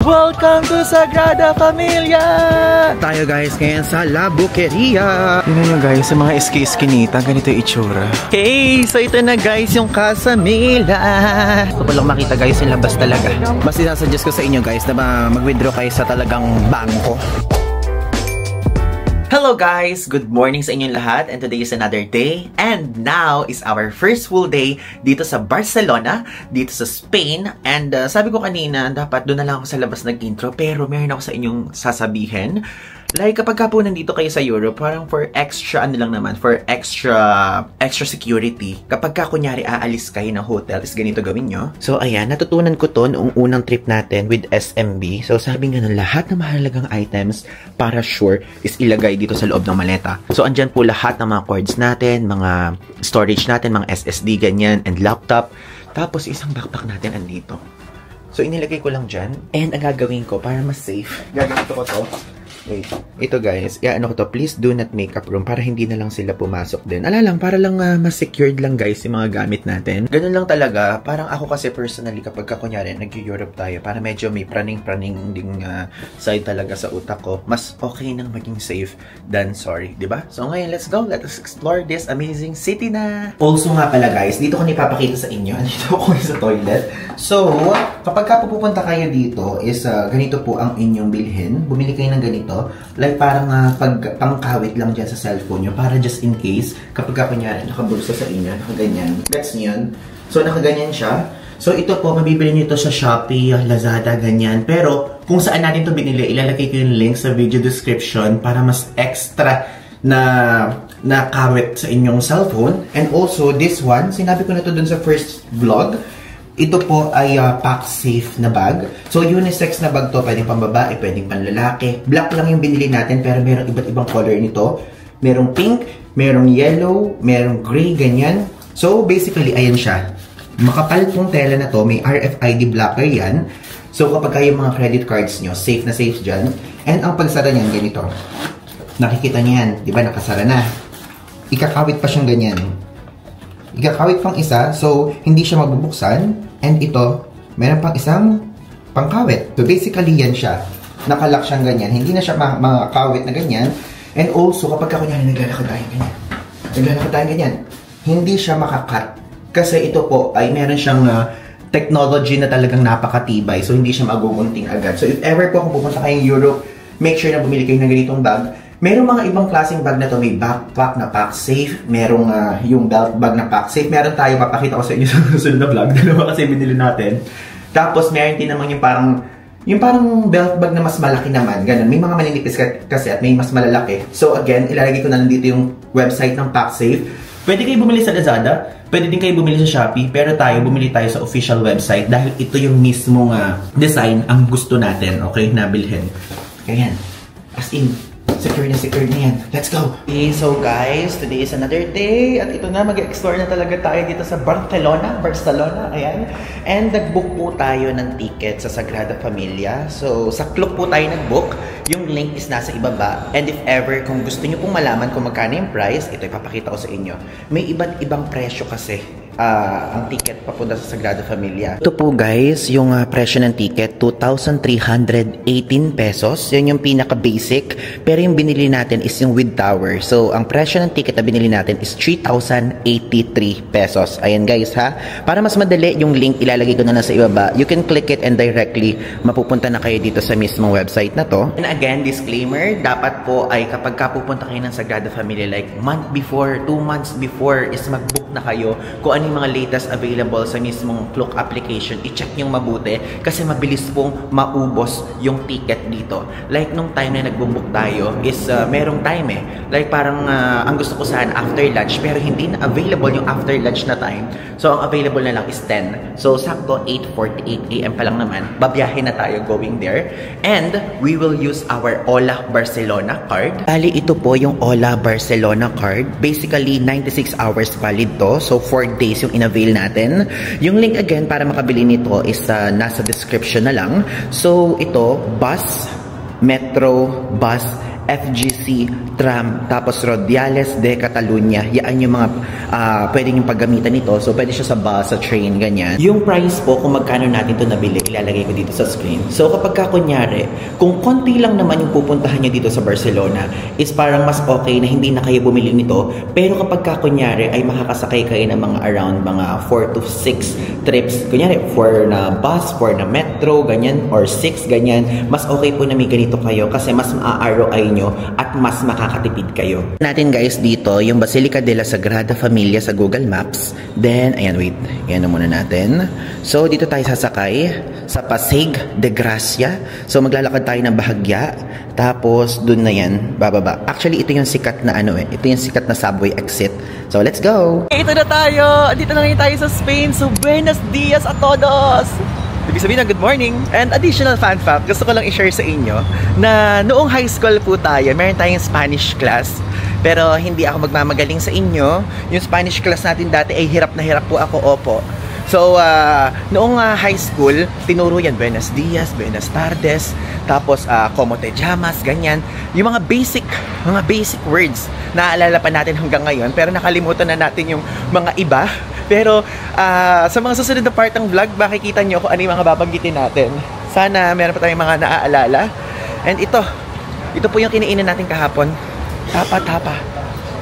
Welcome to Sagrada Familia! Tayo guys ngayon sa La Boqueria. Tingnan nyo guys, sa mga iski-iskinita, ganito yung itsura. Hey! So ito na guys yung Casa Mila. Gusto ko lang makita guys yung labas talaga. Mas sinasuggest ko sa inyo guys na mag-withdraw kayo sa talagang bangko. Hello guys! Good morning sa inyong lahat, and today is another day, and now is our first full day dito sa Barcelona, dito sa Spain, and sabi ko kanina dapat doon na lang ako sa labas nag-intro, pero meron ako sa inyong sasabihin. Like kapag ka po nandito kayo sa Europe, parang for extra ano lang naman, for extra security, kapag ka kunyari aalis kayo ng hotel, is ganito gawin nyo. So ayan, natutunan ko to noong unang trip natin with SMB. So sabi nga na lahat ng mahalagang items para sure is ilagay dito sa loob ng maleta. So andyan po lahat ng mga cords natin, mga storage natin, mga SSD ganyan, and laptop. Tapos isang backpack natin andito. So inilagay ko lang dyan, and ang gagawin ko para mas safe, gaganito ko to. Wait, ito guys, ano ko to, please do not makeup room para hindi na lang sila pumasok din. Ala lang, para lang mas secured lang guys yung mga gamit natin. Ganun lang talaga, parang ako kasi personally kapag kunyari nag-Europe tayo, para medyo may praning-praning ding side talaga sa utak ko, mas okay nang maging safe than sorry, diba? So ngayon, let's go, let us explore this amazing city na! Also nga pala guys, dito ko nipapakita sa inyo, dito ako sa toilet. So, kapag ka pupunta kayo dito is ganito po ang inyong bilhin. Bumili kayo ng ganito. Like parang pangkawit lang dyan sa cellphone nyo. Para just in case, kapag ka kunyari nakabulsa sa inyo, nakaganyan. Gets nyo yun? So, nakaganyan siya. So, ito po, mabibili nyo ito sa Shopee, Lazada, ganyan. Pero, kung saan natin ito binili, ilalagay ko yung link sa video description para mas extra na kawit sa inyong cellphone. And also, this one, sinabi ko na ito dun sa first vlog. Ito po ay pack safe na bag. So, unisex na bag to. Pwedeng pang babae, pwedeng pang lalaki. Black lang yung binili natin, pero merong iba't ibang color nito. Merong pink, merong yellow, merong gray, ganyan. So, basically, ayan siya. Makapal pong tela na to. May RFID blocker yan. So, kapag kayo mga credit cards nyo, safe na safe dyan. And ang pagsara niyan, ganito. Nakikita niyo yan. Diba, nakasara na. Ikakawit pa siyang ganyan. Ikakawit pang isa, so hindi siya magbubuksan. And ito, meron pang isang pangkawit. So basically yan siya. Nakalock siyang ganyan. Hindi na siya makakawit na ganyan. And also, kapag kunyari naglalakad tayo ganyan. Naglalakad tayo ganyan. Hindi siya makakat. Kasi ito po ay meron siyang technology na talagang napakatibay. So hindi siya magugunting agad. So if ever po kung pupunta kayong Europe, make sure na bumili kayo ng ganitong bag. Merong mga ibang klaseng bag na to. May backpack na pack safe. Merong yung belt bag na pack safe. Meron tayo, papakita ko sa inyo sa susunod na vlog. Dalawa kasi binili natin. Tapos meron din naman yung parang belt bag na mas malaki naman. Ganun. May mga maninipis kasi at may mas malalaki. So again, ilalagay ko na lang dito yung website ng pack safe. Pwede kayo bumili sa Lazada. Pwede din kayo bumili sa Shopee. Pero bumili tayo sa official website. Dahil ito yung mismong design ang gusto natin. Okay? Nabilhin. Kaya yan. As in, secure na yan. Let's go! Okay, so guys, today is another day. At ito na, mag-explore na talaga tayo dito sa Barcelona. Ayan. And nag-book po tayo ng ticket sa Sagrada Familia. So, sa Klook po tayo nag-book. Yung link is nasa ibaba. And if ever, kung gusto nyo pong malaman kung magkano yung price, ito ipapakita ko sa inyo. May iba't ibang presyo kasi ang ticket papunta sa Sagrada Familia. Ito po guys, yung presyo ng ticket, 2,318 pesos. Yun yung pinaka-basic. Pero yung binili natin is yung with tower. So, ang presyo ng ticket na binili natin is 3,083 pesos. Ayan guys ha. Para mas madali, yung link ilalagay ko na sa ibaba. You can click it and directly mapupunta na kayo dito sa mismong website na to. And again, disclaimer, dapat po ay kapag pupunta kayo ng Sagrada Familia, like month before, 2 months before is mag-book na kayo kung ano yung mga latest available sa mismong Klook application. I-check nyo mabuti kasi mabilis pong maubos yung ticket dito. Like nung time na nag-book tayo is merong time eh. Like parang ang gusto ko sana after lunch pero hindi na available yung after lunch na time. So ang available na lang is 10. So sakto 8:48 AM pa lang naman. Babiyahe na tayo going there. And we will use our Ola Barcelona card. Bali ito po yung Ola Barcelona card. Basically 96 hours valid to. So 4 days yung in-avail natin. Yung link again para makabili nito is nasa description na lang. So ito, bus, metro, bus, FGC tram, tapos Rodiales de Catalunya. Yan yung mga pwedeng yung paggamitan nito. So, pwede siya sa bus, sa train, ganyan. Yung price po, kung magkano natin ito nabili, ilalagay ko dito sa screen. So, kapag kunyari, kung konti lang naman yung pupuntahan nyo dito sa Barcelona, is parang mas okay na hindi na kayo bumili nito. Pero kapag kunyari, ay makakasakay kayo ng mga around mga 4 to 6 trips. Kunyari, 4 na bus, 4 na metro, ganyan, or 6, ganyan. Mas okay po na may ganito kayo kasi mas maa-ROI nyo at mas makakatipid kayo. Natin guys dito, yung Basilica de la Sagrada Familia sa Google Maps. Then, ayan, wait. Ayan na muna natin. So, dito tayo sasakay sa Pasig de Gracia. So, maglalakad tayo ng bahagya. Tapos, dun na yan, bababa. Actually, ito yung sikat na ito yung sikat na subway exit. So, let's go! Ito na tayo! Dito na ngayon tayo sa Spain. So, buenos dias a todos! Ibig sabihin na good morning. And additional fun fact, gusto ko lang i-share sa inyo na noong high school po tayo, meron tayong Spanish class. Pero hindi ako magmamagaling sa inyo. Yung Spanish class natin dati ay hirap na hirap po ako, opo. So, noong high school, tinuro yan, buenos dias, buenas tardes, tapos, como te llamas, ganyan. Yung mga basic words, naaalala pa natin hanggang ngayon, pero nakalimutan na natin yung mga iba. Pero, sa mga susunod na part ng vlog, makikita nyo kung ano yung mga babanggitin natin. Sana meron pa tayong mga naaalala. And ito po yung kiniinan natin kahapon. Tapa.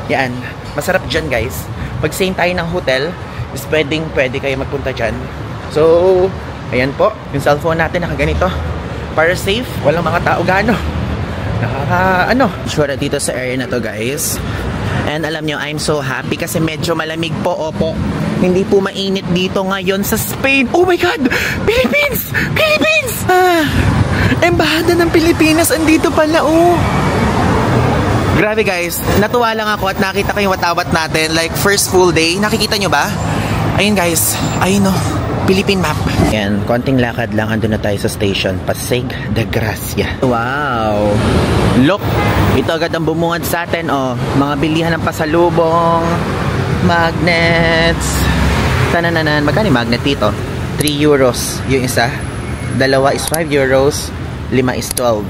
Yan. Masarap dyan, guys. Pag same tayo ng hotel, is pwede kayo magpunta dyan. So, ayan po. Yung cellphone natin nakaganito. Para safe, walang mga tao gaano. Sure dito sa area na to, guys. And alam nyo, I'm so happy kasi medyo malamig po, opo. Hindi po mainit dito ngayon sa Spain. Oh my God! Philippines! Embahada ng Pilipinas, andito pala, oh. Grabe guys, natuwa lang ako at nakita ko yung watawat natin. Like, first full day. Nakikita nyo ba? Ayun guys, ayun oh, Philippine map. Yan, konting lakad lang, andun na tayo sa station, Pasig de Gracia. Wow! Look! Ito agad ang bumungad sa atin, oh. Mga bilihan ng pasalubong, magnets. Tanananan, magkano yung magnet dito? 3 euros yung isa. Dalawa is 5 euros. 5 is 12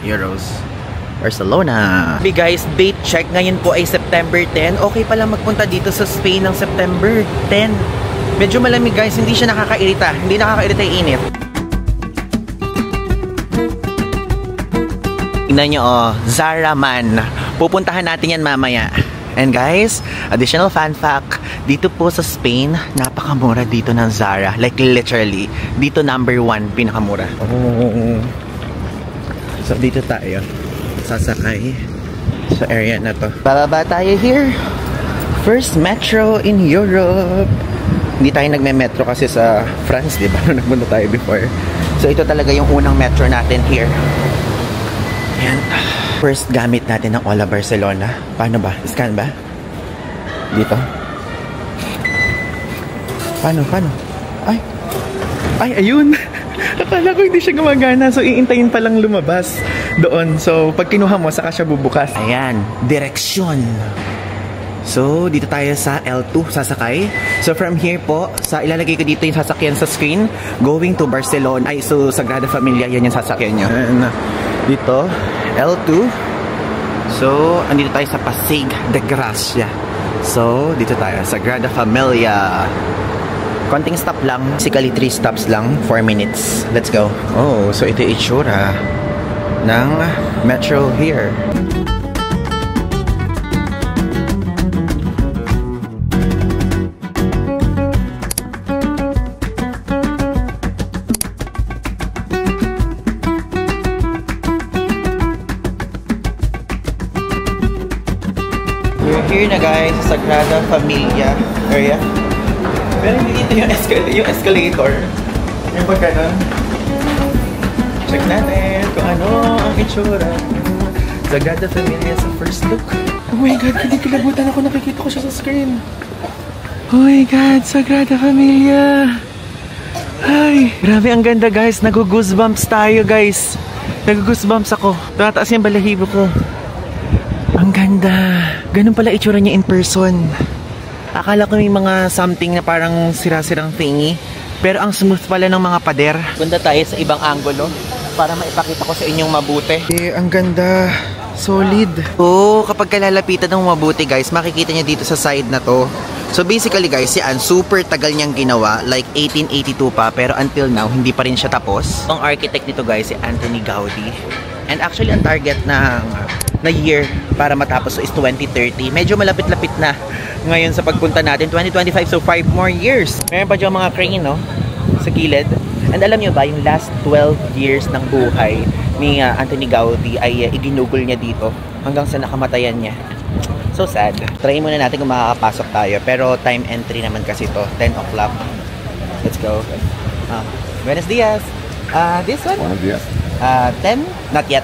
euros. Barcelona. Okay guys, date check. Ngayon po ay September 10. Okay pala magpunta dito sa Spain ng September 10. Medyo malamig guys, hindi siya nakakairita. Hindi nakakairita yung init. Tingnan nyo, oh, Zara Man. Pupuntahan natin yan mamaya. And guys, additional fun fact, dito po sa Spain, napakamura dito ng Zara. Like literally, dito number 1 pinakamura. Oh. So dito tayo sasakay sa area na to. Bababa tayo here. First metro in Europe. Hindi tayo nagme-metro kasi sa France, di ba? Nagpunta tayo before. So ito talaga yung unang metro natin here. Ayan. First gamit natin ng Ola Barcelona. Paano ba? Scan ba? Dito. Paano? Ay, ayun. Akala ko hindi siya gumagana. So, iintayin pa lang lumabas doon. So, pag kinuha mo, saka siya bubukas. Ayan. Direksyon. So, dito tayo sa L2, sasakay. So, from here po, ilalagay ko dito yung sasakyan sa screen. Going to Barcelona. Ay, so, Sagrada Familia, yan yung sasakyan nyo. Dito, L2. So, andito tayo sa Pasig de Gracia. So, dito tayo, Sagrada Familia. Konting stop lang. Basically, 3 stops lang. 4 minutes. Let's go. Oh, so ito yung itsura ng metro here. We're here na guys, sa Sagrada Familia area. Pero hindi dito yung escalator. Yung pag ganun. Check natin kung ano ang itsura. Sagrada Familia sa first look. Oh my God, hindi kilabutan ako. Nakikita ko siya sa screen. Oh my God, Sagrada Familia. Ay, grabe ang ganda guys. Nag-goosebumps tayo guys. Nag-goosebumps ako. Tataas yung balahibo ko. Ang ganda. Ganun pala itsura niya in person. Akala ko may mga something na parang sira-sirang thingy. Pero ang smooth pala ng mga pader. Punta tayo sa ibang angulo para maipakita ko sa inyong mabuti. Ang ganda. Solid. Oh, kapag kalalapitan ng mabuti guys, makikita niyo dito sa side na to. So basically guys, yan, super tagal niyang ginawa, like 1882 pa, pero until now, hindi pa rin siya tapos. Ang architect dito guys, si Anthony Gaudi. And actually, ang target na year para matapos is 2030. Medyo malapit-lapit na ngayon sa pagpunta natin. 2025, so 5 more years. Meron pa dyan mga crane, no? Sa gilid. And alam nyo ba, yung last 12 years ng buhay ni Anthony Gaudi ay iginugol niya dito hanggang sa nakamatayan niya. So sad. Try muna natin kung makakapasok tayo. Pero time entry naman kasi to 10 o'clock. Let's go. Buenos dias. This one? Buenos dias. 10? Not yet.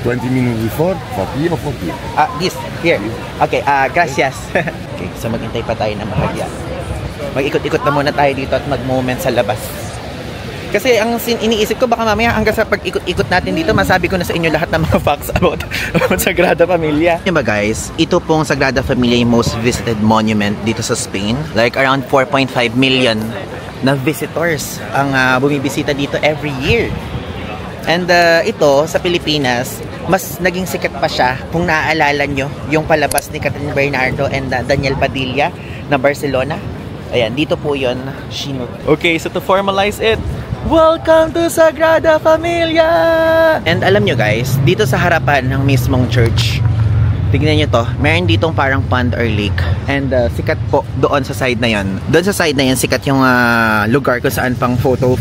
20 minutes before, 40 or 40? This. Here. Okay, gracias. Okay, so maghintay pa tayo na mahagya. Mag-ikot-ikot na muna tayo dito at mag-moment sa labas. Kasi ang iniisip ko baka mamaya hanggang sa pag-ikot-ikot natin dito, masabi ko na sa inyo lahat ng mga facts about Sagrada Familia. Yun ba guys, ito pong Sagrada Familia yung most visited monument dito sa Spain. Like around 4.5 million na visitors ang bumibisita dito every year. And ito sa Pilipinas, mas naging sikat pa siya kung naaalala nyo yung palabas ni Catherine Bernardo and Daniel Padilla na Barcelona. Ayan, dito po yun sinut. Okay, so to formalize it, welcome to Sagrada Familia! And alam nyo guys, dito sa harapan ng mismong church, tignan nyo to, meron ditong parang pond or lake. And sikat po doon sa side na yon. Doon sa side na yan, sikat yung lugar kung saan pang photo.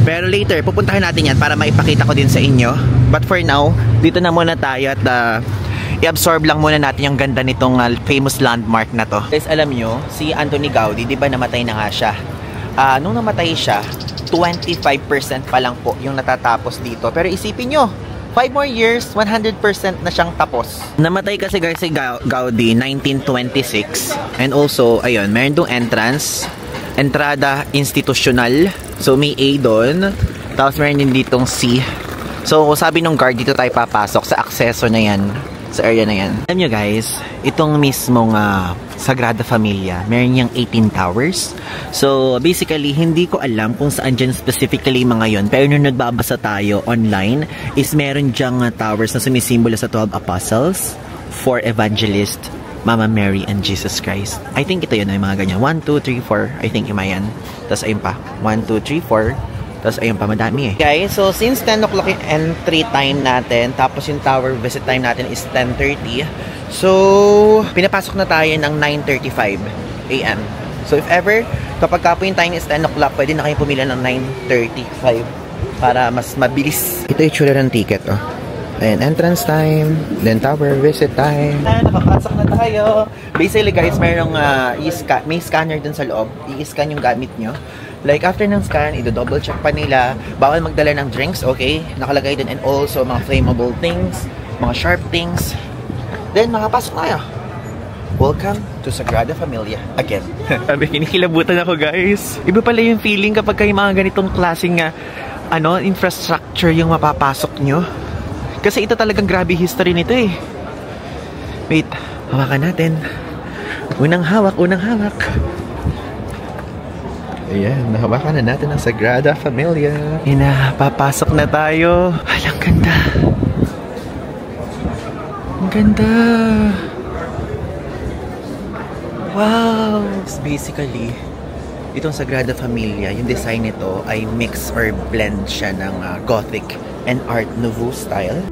Pero later, pupuntahan natin yan para maipakita ko din sa inyo. But for now, dito na muna tayo at i-absorb lang muna natin yung ganda nitong famous landmark na to. Guys, alam nyo, si Anthony Gaudi, di ba namatay na nga siya? Nung namatay siya, 25% pa lang po yung natatapos dito. Pero isipin nyo, 5 more years, 100% na siyang tapos. Namatay kasi guys si Gaudi, 1926. And also, ayun, meron dong entrance. Entrada institutional. So, may A doon. Tapos, meron din ditong C. So, sabi nung guard, dito tayo papasok sa akseso na yan. Sa area na yan. Alam nyo guys, itong mismong Sagrada Familia, meron niyang 18 towers. So, basically, hindi ko alam kung saan dyan specifically mga yon. Pero nung nagbabasa tayo online, is meron dyang towers na sumisimbolo sa 12 apostles, 4 evangelists, Mama Mary and Jesus Christ. I think ito yun ay mga ganyan. 1, 2, 3, 4. I think yung yan. Tapos ayun pa. 1, 2, 3, 4. Tapos ayun pa, madami eh. Okay, so since 10 o'clock yung entry time natin, tapos yung tower visit time natin is 10:30. So, pinapasok na tayo ng 9:35 AM. So if ever, kapag po yung time is 10 o'clock, pwede na kayo pumila ng 9:35 para mas mabilis. Ito yung tsura ng ticket, oh. Ayan, entrance time, then tower visit time. Nakapasok na tayo. Basically guys, mayroong may scanner dun sa loob. I-scan yung gamit nyo. Like after ng scan, i-double check pa nila. Bawal magdala ng drinks, okay? Nakalagay dun. And also mga flammable things, mga sharp things. Then makapasok tayo. Welcome to Sagrada Familia again. Sabi, kinikilabutan ako guys. Iba pala yung feeling kapag kayo mga ganitong klaseng infrastructure yung mapapasok nyo. Kasi ito talagang grabe history nito eh. Wait, hawakan natin. Unang hawak. Ayan, nahawakan na natin ang Sagrada Familia. Papasok na tayo. Ang ganda. Ang ganda. Wow! Basically, itong Sagrada Familia, yung design nito ay mix or blend siya ng Gothic and Art Nouveau style.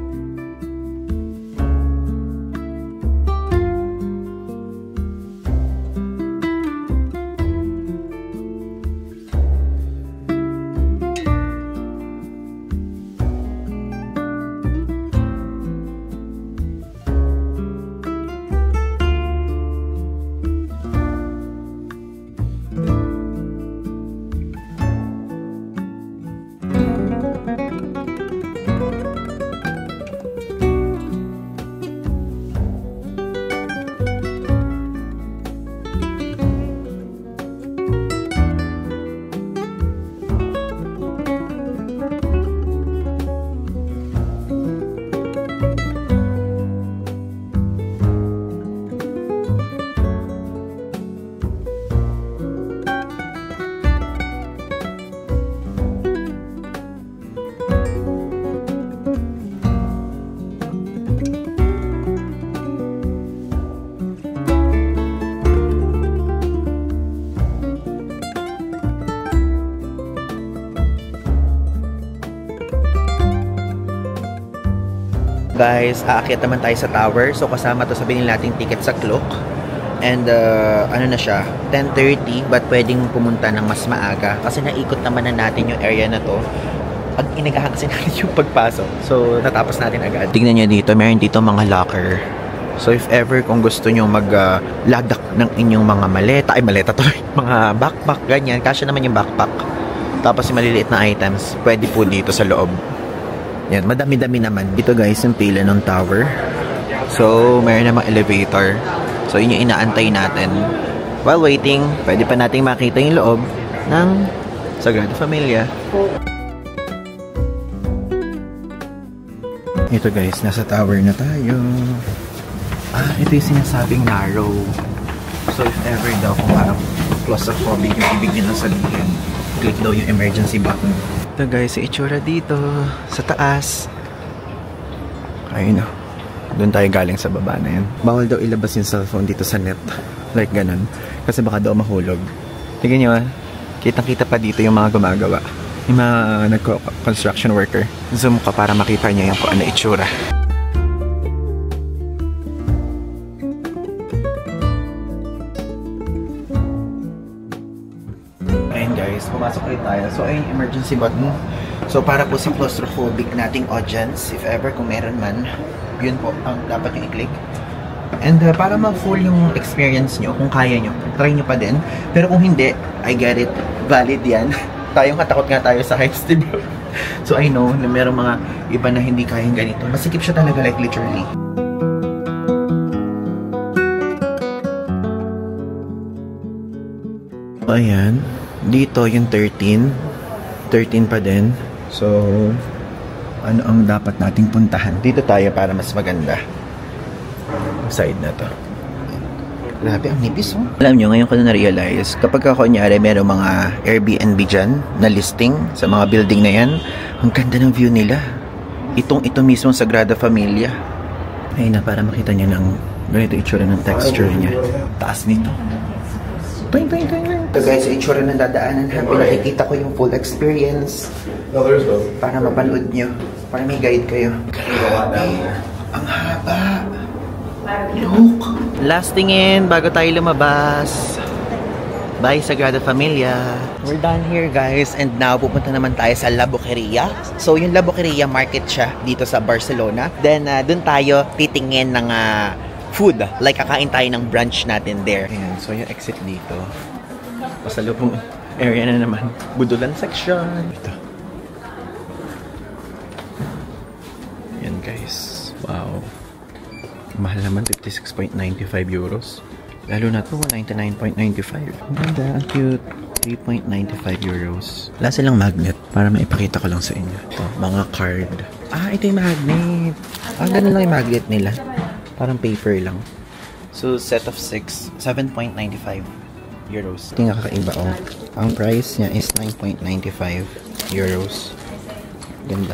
Guys, aakyat naman tayo sa tower. So kasama to sa binili nating ticket sa Klook. And ano na siya, 10:30, but pwedeng pumunta ng mas maaga kasi naikot naman na natin yung area na to. Pag inagahan kasi natin yung pagpasok. So natapos natin agad. Tignan nyo dito, meron dito mga locker. So if ever kung gusto nyo magladak ng inyong mga maleta to, mga backpack, ganyan, kasya naman yung backpack. Tapos yung maliliit na items, pwede po dito sa loob. Yan, madami-dami naman. Dito guys, yung pila ng tower. So, mayroon namang elevator. So, yun yung inaantay natin. While waiting, pwede pa nating makita yung loob ng Sagrada Familia. Ito guys, nasa tower na tayo. Ito yung sinasabing narrow. So, if ever daw kung parang claustrophobic yung ibig nila sabihin, click daw yung emergency button. Ito guys, yung itsura dito sa taas. Ayun o. Doon tayo galing sa baba na yan. Bawal daw ilabas yung cellphone dito sa net. Like ganun. Kasi baka daw mahulog. Tignan nyo kitang-kita pa dito yung mga gumagawa. Yung mga nagko-construction worker. Zoom ka para makita nyo yung kung ano itsura. Pumasok ulit tayo. So, ayun yung emergency button. So, para po sa claustrophobic nating audience, if ever kung meron man, yun po ang dapat yung i-click. And para ma-full yung experience nyo, kung kaya nyo, try nyo pa din. Pero kung hindi, I get it. Valid yan. Tayong katakot nga tayo sa heights, diba? So, I know na meron mga iba na hindi kayang ganito. Masikip siya talaga, like literally. Ayan. Dito yung 13 pa din. So ano ang dapat nating puntahan? Dito tayo para mas maganda. Side na to. Grabe, ang nipis oh. Alam nyo, ngayon ko na na-realize, kapag kunyari meron mga Airbnb dyan na listing sa mga building na yan, ang ganda ng view nila. Ito mismo Sagrada Familia. Ayun na, para makita nyo ng ganito itsura ng texture niya. Taas nito. So guys, itsura ng dadaanan ha. Pinakikita ko yung full experience. Para mapanood nyo. Para may guide kayo. Ang haba. Look. Last tingin bago tayo lumabas. Bye Sagrada Familia. We're done here guys. And now pupunta naman tayo sa La Boqueria. So yung La Boqueria market siya dito sa Barcelona. Then dun tayo titingin ng food. Like, kakain tayo ng brunch natin there. Ayan, so yung exit dito. Pasalubong area na naman. Budulan section. Ito. Ayan guys. Wow. Mahal naman, 56.95 euros. Lalo na to, 99.95. Ang ganda, ang cute. 3.95 euros. Wala silang magnet para maipakita ko lang sa inyo. Ito, mga card. Ito yung magnet. Ganun lang yung magnet nila. Parang paper lang. So, set of 6, 7.95 euros. Ito yung kakaiba, oh. Ang price niya is 9.95 euros. Ganda.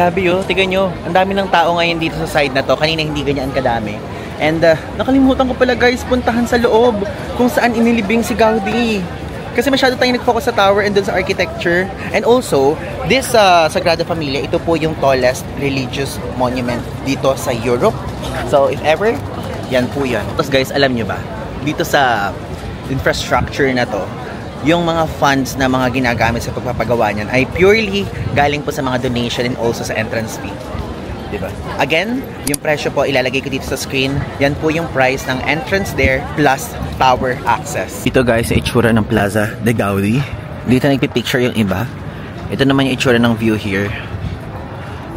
Sabi yun, tignan nyo, ang dami ng tao ngayon dito sa side na to. Kanina hindi ganyan kadami. And nakalimutan ko pala guys, puntahan sa loob kung saan inilibing si Gaudi. Kasi masyado tayong nag-focus sa tower and dun sa architecture. And also, this Sagrada Familia, ito po yung tallest religious monument dito sa Europe. So, if ever, yan po yan. Tapos guys, alam nyo ba, dito sa infrastructure na to, yung mga funds na mga ginagamit sa pagpapagawa niyan ay purely galing po sa mga donation and also sa entrance fee. Diba? Again, yung presyo po ilalagay ko dito sa screen. Yan po yung price ng entrance there plus tower access. Ito guys, yung itsura ng Plaza de Gaudi. Dito nagpipicture yung iba. Ito naman yung itsura ng view here.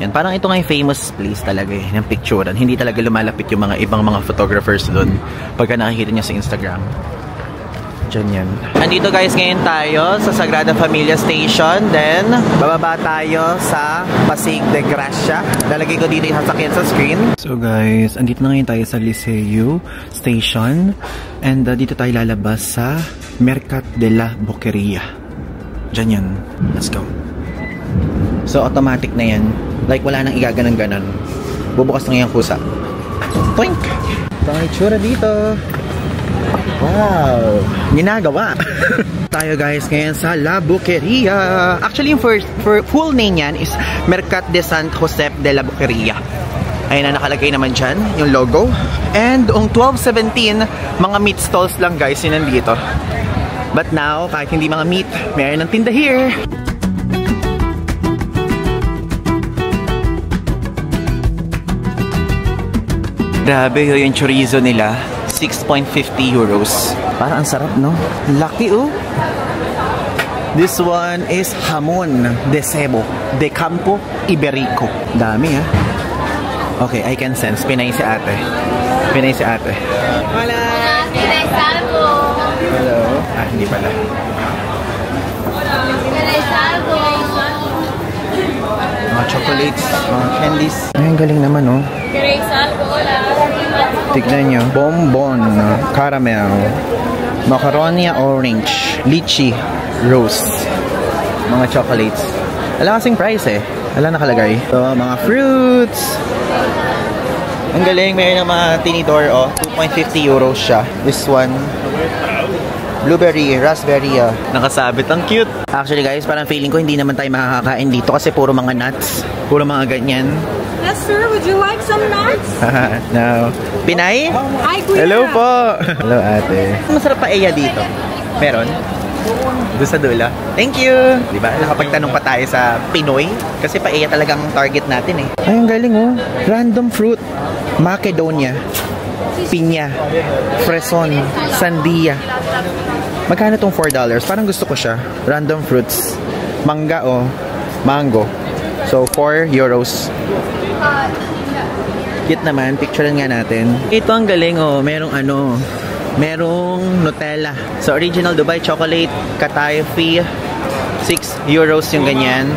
Yan, parang ito nga yung famous place talaga eh, ng picturean. Hindi talaga lumalapit yung mga ibang mga photographers doon pagka nakikita niya sa Instagram. Diyan yan. Andito guys ngayon tayo sa Sagrada Familia Station. Then, bababa tayo sa Pasig de Gracia. Lalagay ko dito yung sasakyan sa screen. So guys, andito na ngayon tayo sa Liceu Station. And dito tayo lalabas sa Mercat de la Boqueria. Diyan yan. Let's go. So, automatic na yan. Like, wala nang igaganon-ganon. Bubukas na yung pusa. Toink! Ito ang itsura dito. Wow! Ginagawa! Tayo guys ngayon sa La Boqueria. Actually, yung full name yan is Mercat de Sant Josep de la Boqueria. Ayun na nakalagay naman dyan, yung logo. And ang 12:17, mga meat stalls lang guys yun nandito. But now, kahit hindi mga meat, mayroon ng tinda here. Grabe yung chorizo nila. 6.50 euros. Parang ang sarap, no? Lucky, oh. This one is jamon de cebo de Campo Iberico. Dami, ha? Okay, I can sense. Pinay si ate. Pinay si ate. Hola! Pinay salvo! Hello? Ah, hindi pala. Pinay salvo! Mga chocolates, mga candies. Ay, ang galing naman, oh. Pinay salvo, hola! Tignan nyo. Bonbon, caramel, macaronia orange, lychee, rose. Mga chocolates. Wala kasing price eh. Wala nakalagay. So, mga fruits. Ang galing. Mayroon ng mga tinidor, oh. 2.50 euros siya. This one. Blueberry, raspberry, nakasabit. Ang cute. Actually guys, parang feeling ko hindi naman tayo makakakain dito kasi puro mga nuts. Puro mga ganyan. Yes sir, would you like some nuts? No. Pinay? Hi, kuya! Hello po! Hello ate. Masarap paella dito. Meron? Doon sa dula. Thank you! Diba? Nakapagtanong pa tayo sa Pinoy. Kasi paella talagang target natin eh. Ay, ang galing oh. Random fruit. Macedonia. Pinya. Fresón. Sandia. Magkano tong $4? Parang gusto ko siya. Random fruits. Mangga oh. Mango. So, 4 euros. Cute naman. Picturean nga natin. Ito ang galing oh. Merong ano. Merong Nutella. So, original Dubai chocolate. Katay fee. 6 euros yung ganyan.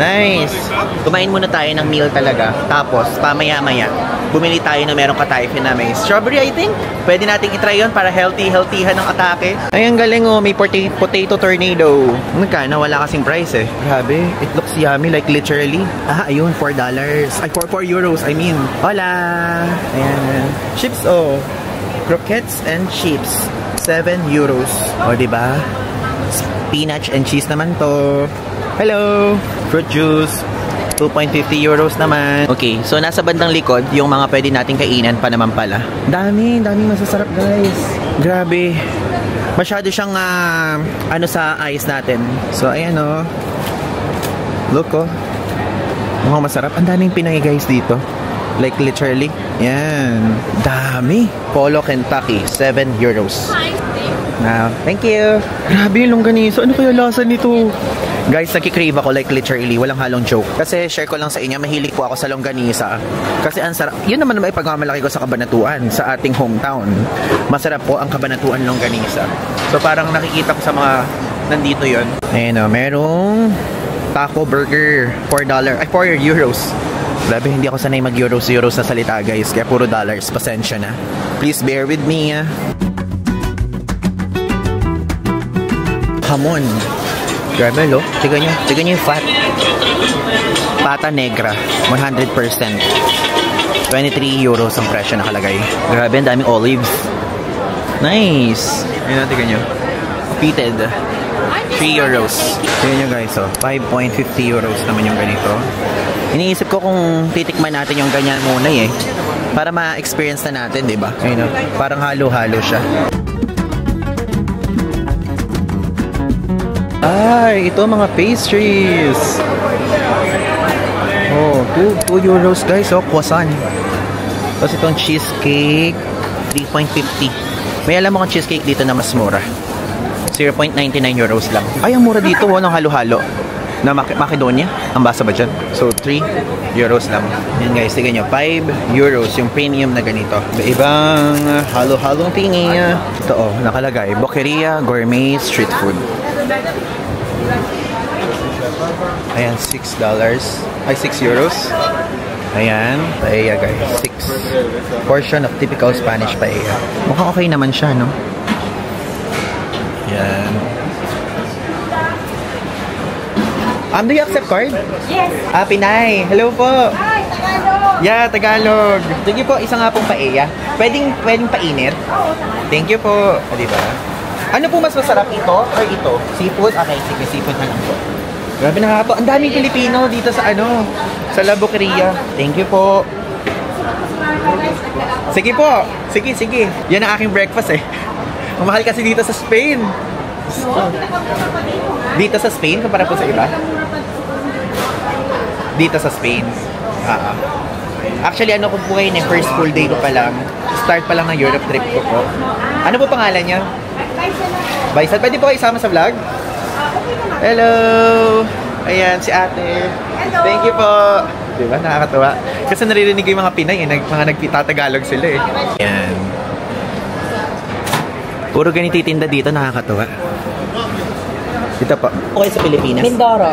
Nice! Kumain muna tayo ng meal talaga. Tapos, pamaya-maya, bumili tayo na merong katayfin na may strawberry, I think. Pwede nating itry yun para healthy-healthyhan ng atake. Ay, ang galing oh. May potato tornado. Magkano? Wala kasing price eh. Grabe. It looks yummy. Like literally. Ah, ayun. $4. Ay, 4 euros. I mean. Hola! Ayan. Chips oh. Croquettes and chips. 7 euros. O, diba? Spinach and cheese naman to. Hello! Fruit juice. 2.50 euros naman. Okay, so nasa bandang likod, yung mga pwede nating kainan pa naman pala. Daming masasarap guys. Grabe. Masyado siyang ano sa eyes natin. So, ayan oh. Look oh. Mukhang masarap. Ang daming Pinoy guys dito. Like literally. Yan. Dami. Polo Kentucky. 7 euros. Now, thank you. Grabe yung longganisa. Ano kaya lasa nito? Guys, nagkikrave ako like literally. Walang halong joke. Kasi share ko lang sa inyo, mahilig po ako sa longganisa. Kasi ang sarap. Yun naman may pagmamalaki ko sa Cabanatuan, sa ating hometown. Masarap po ang Cabanatuan longganisa. So parang nakikita ko sa mga nandito yon. Ayan o, merong taco burger. $4. Ay, 4 euros. Grabe, hindi ako sanay mag-euros na salita guys. Kaya puro dollars. Pasensya na. Please bear with me. Hamon. Grabe, lo. Tignan nyo yung fat. Pata negra. 100%. 23 euros ang presyo nakalagay. Grabe, ang daming olives. Nice. Ayun, tignan nyo. Peated. 3 euros. Tignan nyo guys, oh. 5.50 euros naman yung ganito. Iniisip ko kung titikman natin yung ganyan muna eh. Para ma-experience na natin, diba? Ayun, oh. Parang halo-halo siya. Ay, ito mga pastries. Oh, 2 euros guys. Oh, croissant. Tapos itong cheesecake, 3.50. May alam mo kung cheesecake dito na mas mura. 0.99 euros lang. Ay, ang mura dito. Oh, ng halo-halo. Na Macedonia. Ang basa ba dyan? So, 3 euros lang. Yan guys, tignan nyo. 5 euros yung premium na ganito. Ibang halo-halong tingi. Ito oh, nakalagay. Boqueria Gourmet Street Food. Ayan, $6. Ay, 6 euros. Ayan, paella guys. 6. Portion of typical Spanish paella. Mukhang okay naman siya, no? Ayan. Do you accept card? Yes. Pinay. Hello po. Hi, Tagalog. Yeah, Tagalog. Sige po, isa nga pong paella. Pwedeng painit? Thank you po. O, diba? Ano po mas masarap, ito or ito? Seafood? Okay, sige, seafood na lang po. Grabe na nga po. Ang daming Pilipino dito sa sa La Boqueria. Thank you po. Sige po. Sige. Yan ang aking breakfast eh. Mamahal kasi dito sa Spain. Dito sa Spain, kumpara po sa iba? Dito sa Spain. Actually, ano ko po ngayon eh, first full day ko pa lang. Start pa lang ng Europe trip ko po. Ano po pangalan niya? Baisal. Pwede po kayo isama sa vlog? Hello! Ayan, si ate. Hello! Thank you po! Diba? Nakakatawa. Kasi naririnig ko yung mga Pinay eh. Mga nagtatagalog sila eh. Ayan. Puro ganito tinda dito, nakakatawa. Dito po. Okay sa Pilipinas? Mindoro.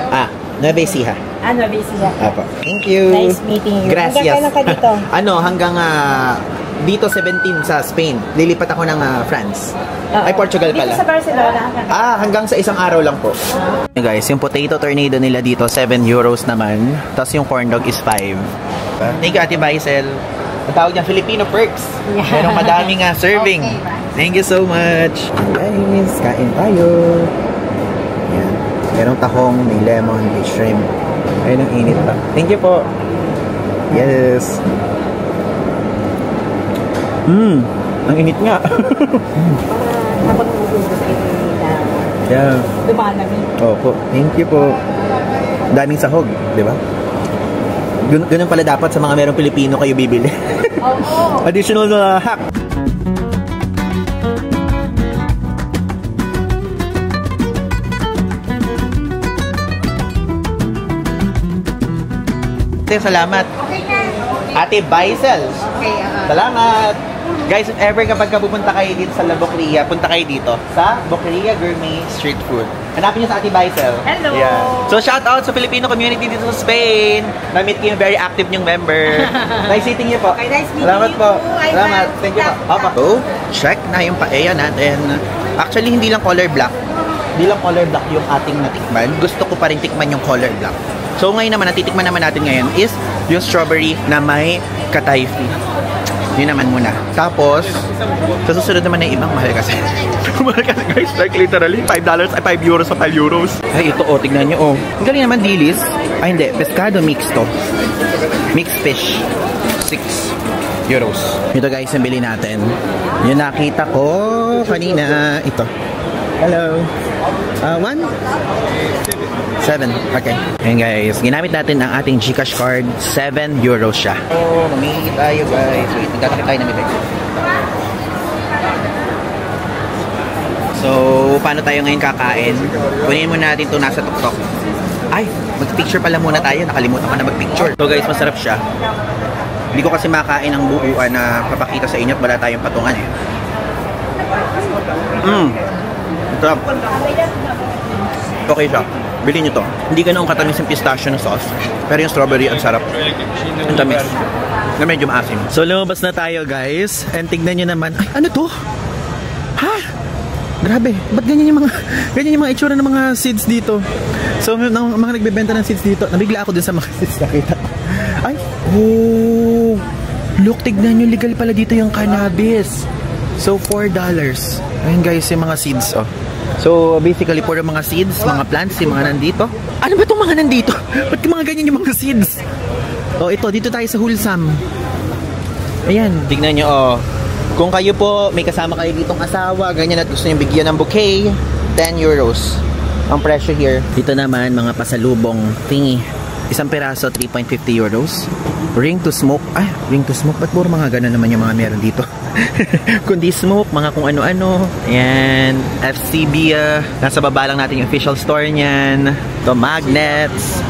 Nueva Ecija. Nueva Ecija. Apo. Thank you. Nice meeting you. Gracias. Hanggang kailan ka dito? Hanggang dito 17 sa Spain. Lilipat ako ng France. Ay, Portugal pala. Dito sa Barcelona. Hanggang sa isang araw lang po. Guys, yung potato tornado nila dito, 7 euros naman. Tapos yung corn dog is 5. Thank you, Ate Baisel. Ang tawag niya, Filipino perks. Merong madaming serving. Okay. Thank you so much. Guys, kain tayo. Yan. Merong tahong, may lemon, may shrimp. Ayun ang init pa. Thank you po. Yes. Ang init nga. Habang nagugod ito Yeah. lumalamig. Opo. Thank you po. Daming sahog, di ba? Ganun pala dapat sa mga merong Pilipino kayo bibili. Additional hack. Salamat. Ate Baisel. Salamat. Guys, if ever kapag pupunta kayo dito sa La Boqueria, punta kayo dito sa Boqueria Gourmet Street Food. Hanapin niyo sa Ate Baisel. Hello! Yeah. So, shout out sa Filipino community dito sa Spain. Na-meet ko yung very active niyong member. Nice meeting niyo po. Okay, nice meeting Salamat you. po. Salamat. Thank you po. Opa. So, check na yung paella natin. Actually, hindi lang color black. Hindi lang color black yung ating natikman. Gusto ko pa rin tikman yung color black. So, ngayon naman, natitikman naman natin ngayon is yung strawberry na may katayfi. Yun naman muna. Tapos, sa susunod naman na ibang mahal kasi. Mahal kasi guys, like literally, $5, 5 euros sa 5 euros. Ay, ito oh, tignan nyo oh. Ang galing naman, dilis. Ay, hindi. Pescado mixto. Mixed fish. 6 euros. Ito guys, ang bili natin. Yung nakita ko kanina. Ito. Hello. 1? 7. Okay. Ayan guys, ginamit natin ang ating GCash card. 7 euros siya. Oh, mamili tayo guys. Wait, nagkakit tayo na bibig. So, paano tayo ngayon kakain? Kunin muna natin ito nasa tuktok. Ay, mag-picture pala muna tayo. Nakalimutan ko na mag-picture. So guys, masarap siya. Hindi ko kasi makain ang buuan na papakita sa inyo at wala tayong patungan eh. Sarap. Okay siya. Bilhin nyo to. Hindi ganoong katamis yung pistachio na sauce. Pero yung strawberry, ang sarap. Ang tamis. Na medyo maasim. So, lumabas na tayo, guys. And tignan nyo naman. Ay, ano to? Ha? Grabe. Ba't ganyan yung mga itsura ng mga seeds dito? So, mga nagbebenta ng seeds dito. Nabigla ako dun sa mga seeds nakita. Ay. Oh. Look, tignan nyo. Legal pala dito yung cannabis. So, $4. Ayun, guys, yung mga seeds, oh. So, basically, puro mga seeds, mga plants, yung mga nandito. Ano ba itong mga nandito? Ba't mga ganyan yung mga seeds? Oh, ito, dito tayo sa Wholesome. Ayan, tignan nyo, oh. Kung kayo po, may kasama kayo ditong asawa, ganyan at gusto nyo bigyan ng bouquet, 10 euros. Ang presyo here. Dito naman, mga pasalubong thingy. Isang peraso, 3.50 euros. Ring to smoke. Ay, ring to smoke. Ba't puro mga gano'n naman yung mga meron dito? Kundi smoke, mga kung ano-ano. Ayan. FCB. Nasa baba lang natin yung official store niyan. Ito, magnets.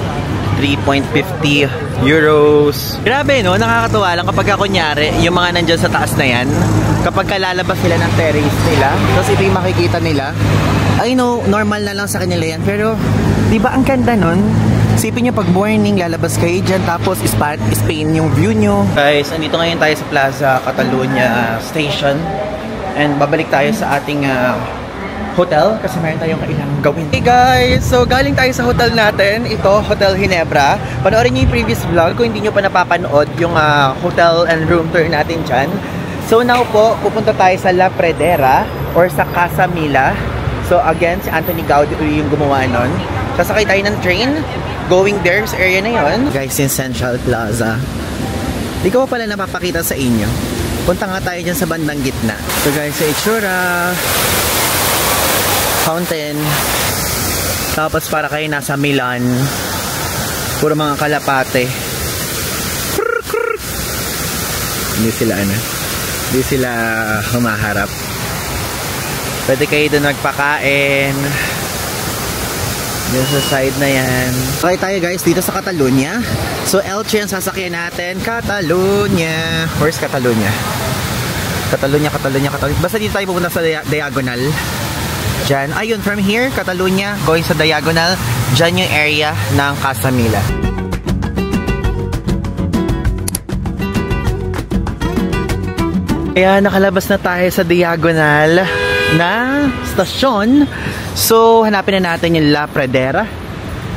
3.50 euros. Grabe, no? Nakakatuwa lang kapag kunyari, yung mga nandyan sa taas na yan, kapag kalalabas sila ng terrace nila, tapos ito yung makikita nila, I know, normal na lang sa kanila yan. Pero, di ba ang ganda nun? Isipin nyo pag morning, lalabas kayo dyan, tapos Spain yung view nyo. Guys, andito ngayon tayo sa Plaza Catalunya Station. And babalik tayo sa ating hotel kasi meron tayong kailangang gawin. Hey guys! So galing tayo sa hotel natin. Ito, Hotel Ginebra. Panoorin niyo yung previous vlog kung hindi niyo pa napapanood yung hotel and room tour natin dyan. So now po, pupunta tayo sa La Pradera or sa Casa Mila. So again, si Anthony Gaudi yung gumawa nun. Sasakay tayo ng train going there sa area na yon. Guys, in Central Plaza. Di ko pa pala napapakita sa inyo. Punta nga tayo dyan sa bandang gitna. So guys, sa itsura, fountain, tapos para kayo nasa Milan, puro mga kalapate. Hindi sila humaharap. Pwede kayo doon magpakain dito sa side na yan. Okay tayo guys dito sa Catalonia. So Elche ang sasakyan natin. Catalonia. Where's Catalonia? Catalonia. Basta dito tayo pupunta sa diagonal. Diyan. Ayun, from here, Catalonia, going sa diagonal. Diyan yung area ng Casa Mila. Kaya nakalabas na tayo sa diagonal na stasyon. So, hanapin na natin yung La Pradera,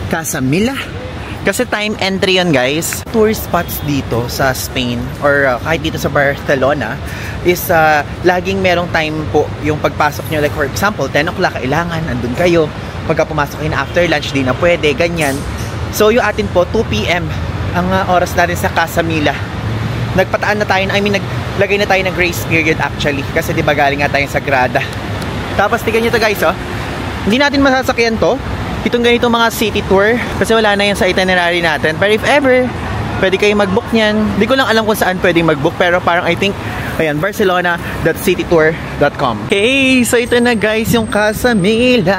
Casa Mila. Kasi time entry yun guys. Tourist spots dito sa Spain or kahit dito sa Barcelona is laging merong time po yung pagpasok nyo. Like for example, 10 o'clock kailangan, andun kayo. Pagka pumasok kayo na after lunch, di na pwede, ganyan. So yung atin po, 2 PM ang oras natin sa Casa Mila. Nagpataan na tayo, naglagay na tayo ng grace period actually. Kasi di ba galing nga tayong Sagrada. Tapos tignan nyo to guys, oh. Hindi natin masasakyan to. Itong ganitong mga city tour kasi wala na yan sa itinerary natin. Pero if ever, pwede kayong mag-book niyan. Hindi ko lang alam kung saan pwedeng mag-book pero parang I think, ayan, barcelona.citytour.com. Okay, so ito na guys yung Casa Mila.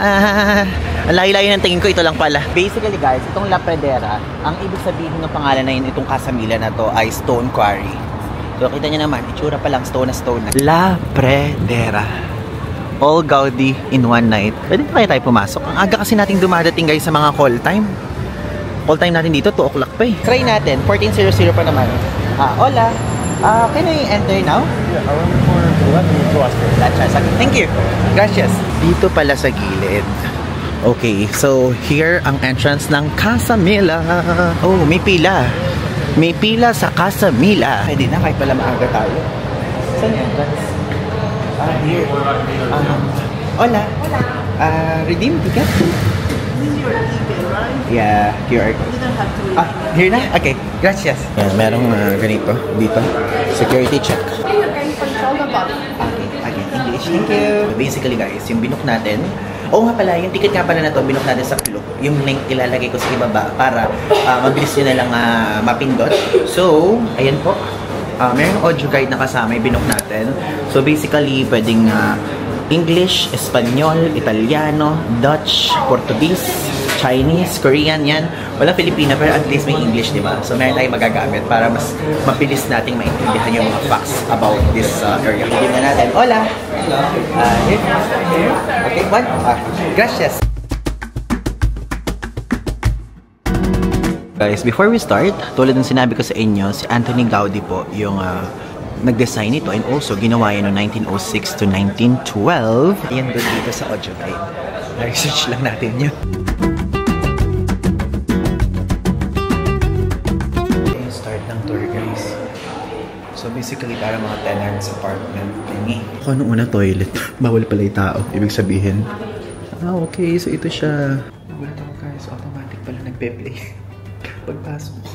Ang layo-layo ng tingin ko, ito lang pala. Basically guys, itong La Pradera, ang ibig sabihin ng pangalan na yun, itong Casa Mila na to ay Stone Quarry. So kita nyo naman, itsura pa lang, stone na stone na. La Pradera. All Gaudi in one night. Pwede na kaya tayo pumasok? Ang aga kasi nating dumadating guys sa mga call time. Call time natin dito, 2 o'clock pa eh. Try natin, 14:00 pa naman. Hola. Can I enter now? Yeah, around for what you to ask for. Thank you. Gracias. Dito pala sa gilid. Okay, so here ang entrance ng Casa Mila. Oh, may pila. May pila sa Casa Mila. Pwede na kahit pala maaga tayo. Saan yung entrance? Here. Hola. Redeem ticket? This is your email, right? Yeah, QR code. You don't have to. Here na? Okay, gracias. Yan, merong ganito dito. Security check. You can control the body. Okay, English. Thank you. Basically guys, yung binook natin. Oo nga pala, yung ticket nga pala na to, binook natin sa Klook. Yung link ilalagay ko sa ibaba para mabilis nyo na lang mapindot. So, ayan po. Mayroong audio guide na kasama yung binook natin. So basically, pwedeng English, Espanyol, Italiano, Dutch, Portuguese, Chinese, Korean, yan. Walang Filipino, pero at least may English, di ba? So meron tayong magagamit para mas mabilis nating maintindihan yung mga facts about this area. Hindi na natin. Hola! Here. Okay, one. Gracias. Guys, before we start, tulad ng sinabi ko sa inyo, si Anthony Gaudi po yung nag-design ito and also ginawa yan noong 1906 to 1912. Ayan doon dito sa audio guide. Na-research lang natin yun. Start ng tour guys. So basically para mga tenants apartment thingy. Ako nung una toilet. Bawal pala yung tao. Ibig sabihin. Okay. So ito siya. Nagulat ako guys. Automatic pala nagpe-play. Pagpasok ko.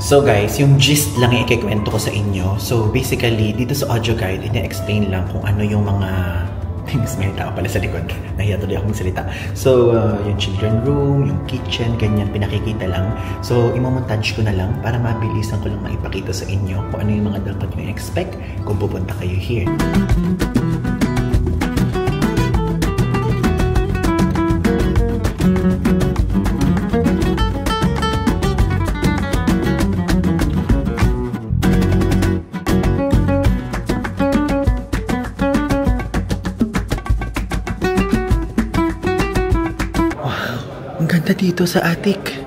So guys, yung gist lang yung ikikwento ko sa inyo. So basically, dito sa audio guide, ina-explain lang kung ano yung mga things. May tao pala sa likod. Nahiya tuloy akong salita. So, yung children room, yung kitchen, ganyan, pinakikita lang. So, imomontage ko na lang para mabilisan ko lang maipakita sa inyo kung ano yung mga dapat nyo i-expect kung pupunta kayo here. dito sa attic.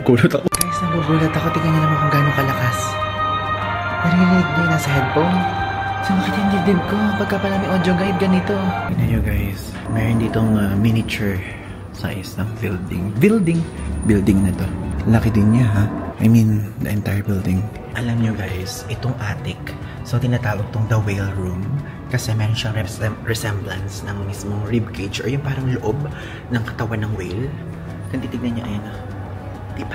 Gulat ako. Guys, nagugulat ako. Tingnan niyo naman kung gaano kalakas. Narinig niyo yung nasa headphone? Sumakit yung dibdib ko pagka pala may audio guide ganito. Tingnan niyo guys. Meron ditong miniature size ng building na to. Laki din niya ha. I mean, the entire building. Alam niyo guys, itong attic. So tinatawag tong the whale room. Kasi meron siyang resemblance ng mismong ribcage or yung parang loob ng katawan ng whale. Kung titignan niyo, ayan. Diba?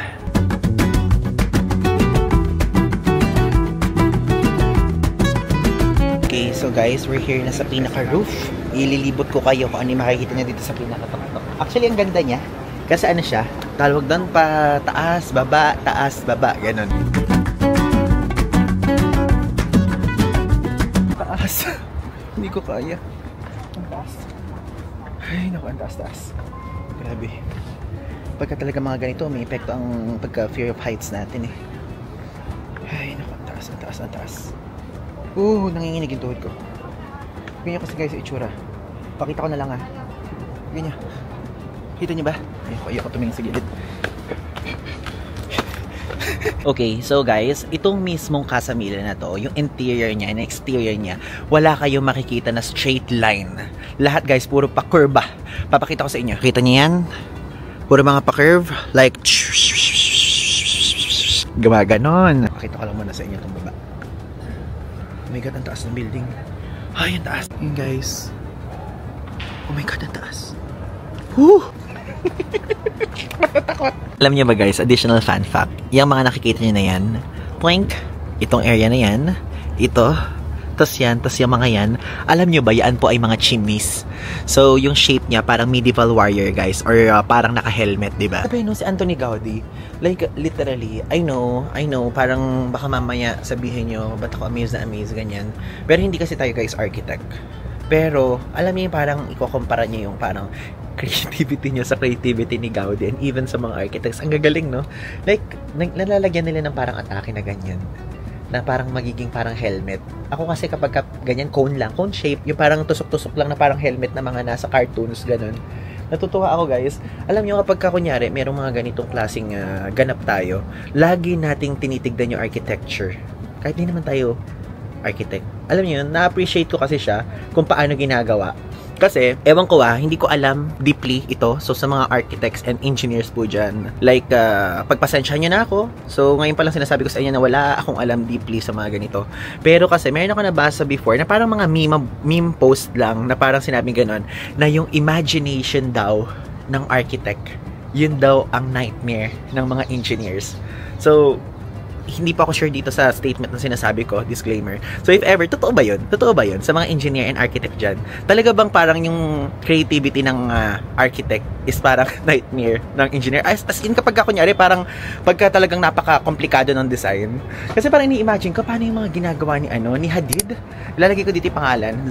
Okay, so guys, we're here na sa pinaka-roof. Ililibot ko kayo kung ano yung makikita niya dito sa pinaka-top. Actually, ang ganda niya. Kasi ano siya, tawag doon pa taas, baba, ganun. Taas. Hindi ko kaya. Ang taas. Ay, naku, ang taas. Grabe. Pagka talaga mga ganito, may epekto ang pagka-fear of heights natin eh. Ay, naku, ang taas. Nanginginig yung tuhod ko. Ganyan kasi guys, itsura. Pakita ko na lang ha. Ganyan. Kita niyo ba? Ayoko tumingin sa gilid. Okay, so guys, itong mismong Casa Mila na to, yung interior niya and exterior niya, wala kayong makikita na straight line. Lahat guys, puro pa-curve. Papakita ko sa inyo. Kita niyo yan? Puro mga pa-curve. Like, gumaganon. Pakita ko lang muna sa inyo itong baba. Oh my God, ang taas ng building. Ay, ang taas. Yun guys. Oh my God, ang taas. Woo! Alam niyo ba guys, additional fun fact, yung mga nakikita niyo na yan, plink, itong area na yan, ito, tas yung mga yan, alam niyo ba, yan po ay mga chimneys. So, yung shape niya parang medieval warrior guys, or parang naka-helmet, diba? Sabi no, si Anthony Gaudi, like literally, I know, parang baka mamaya sabihin niyo, ba't ako amazed, ganyan. Pero hindi kasi tayo guys architect. Pero, alam niyo parang ikukumpara niyo yung parang creativity niya sa creativity ni Gaudi and even sa mga architects. Ang gagaling, no? Like, nalalagyan nila ng parang atake na ganyan. Na parang magiging parang helmet. Ako kasi kapag ganyan, cone shape, yung parang tusok-tusok lang na parang helmet na mga nasa cartoons, ganun. Natutuwa ako guys. Alam niyo kapag kunyari, merong mga ganitong klaseng ganap tayo, lagi nating tinitignan yung architecture. Kahit di naman tayo architect. Alam niyo, na-appreciate ko kasi siya kung paano ginagawa. Kasi, ewan ko hindi ko alam deeply ito. So, sa mga architects and engineers po dyan, like, pagpasensya nyo na ako. So, ngayon pa lang sinasabi ko sa inyo na wala akong alam deeply sa mga ganito. Pero kasi, meron ako nabasa before na parang mga meme post lang na parang sinabing ganon, na yung imagination daw ng architect, yun daw ang nightmare ng mga engineers. So, hindi pa ako sure dito sa statement na sinasabi ko, disclaimer. So if ever, totoo ba yun? Sa mga engineer and architect dyan? Talaga bang parang yung creativity ng architect is parang nightmare ng engineer? As in kapag kunyari, parang pagka talagang napaka-komplikado ng design. Kasi parang ini-imagine ko, paano yung mga ginagawa ni Hadid? Ilalagay ko dito yung pangalan.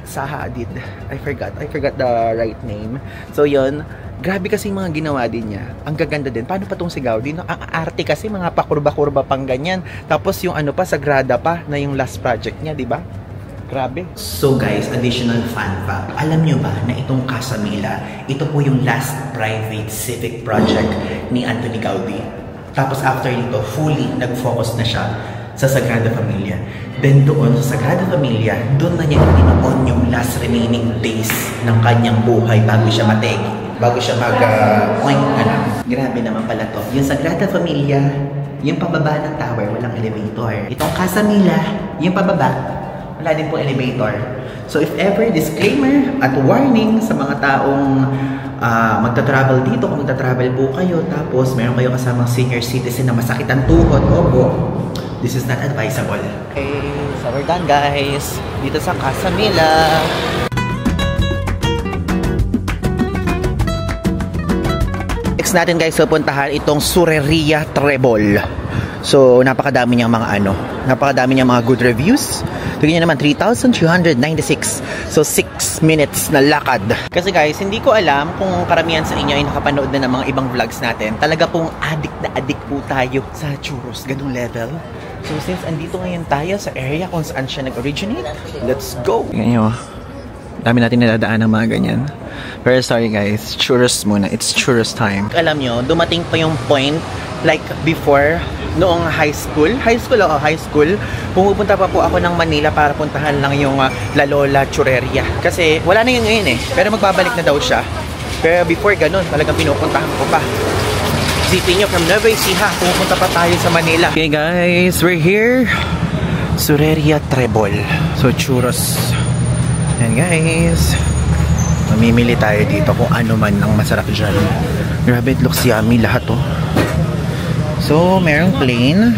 Zaha Hadid. I forgot the right name. So yun, grabe kasi yung mga ginawa din niya. Ang gaganda din. Paano pa tong si Gaudi? No? Ang arte kasi, mga pakurba-kurba pang ganyan. Tapos yung Sagrada pa na yung last project niya, di ba? Grabe. So guys, additional fun fact. Alam nyo ba na itong Casa Mila, ito po yung last private civic project ni Anthony Gaudi. Tapos after nito, fully nag-focus na siya sa Sagrada Familia. Then doon sa Sagrada Familia, doon na niya tinoon yung last remaining days ng kanyang buhay bago siya mategi. Bago siya Grabe naman pala to. Yung Sagrada Familia, yung pababa ng tower, walang elevator. Itong Casa Mila, yung pababa, wala din po elevator. So if ever, disclaimer at warning sa mga taong magta-travel dito, kung magta-travel po kayo, tapos meron kayo kasamang senior citizen na masakit ang tuhod, this is not advisable. Okay, so we're done guys. Dito sa Casa Mila. Next natin guys, puntahan itong Sureria Trebol. So, napakadami niyang mga good reviews. Tingnan naman, 3,296. So, 6 minutes na lakad. Kasi guys, hindi ko alam kung karamihan sa inyo ay nakapanood na ng mga ibang vlogs natin. Talaga pong addict po tayo sa churros. Ganung level. So, since andito ngayon tayo sa area kung saan siya nag-originate, let's go! Tingnan nyo. Dami natin nadadaan ng mga ganyan. Pero sorry guys, churros muna. It's churros time. Alam nyo, dumating pa yung point, like before, noong high school, pumupunta pa po ako ng Manila para puntahan lang yung La Lola Churreria. Kasi wala na yun ngayon eh. Pero magbabalik na daw siya. Pero before ganun, talagang pinupuntahan ko pa. Isipin nyo, from Nueva Ecija, pumupunta pa tayo sa Manila. Okay guys, we're here. Churreria Trebol. So churros. Yan guys. Mamimili tayo dito kung ano man ang masarap dyan. Grabe, it looks yummy lahat oh. So, merong plain.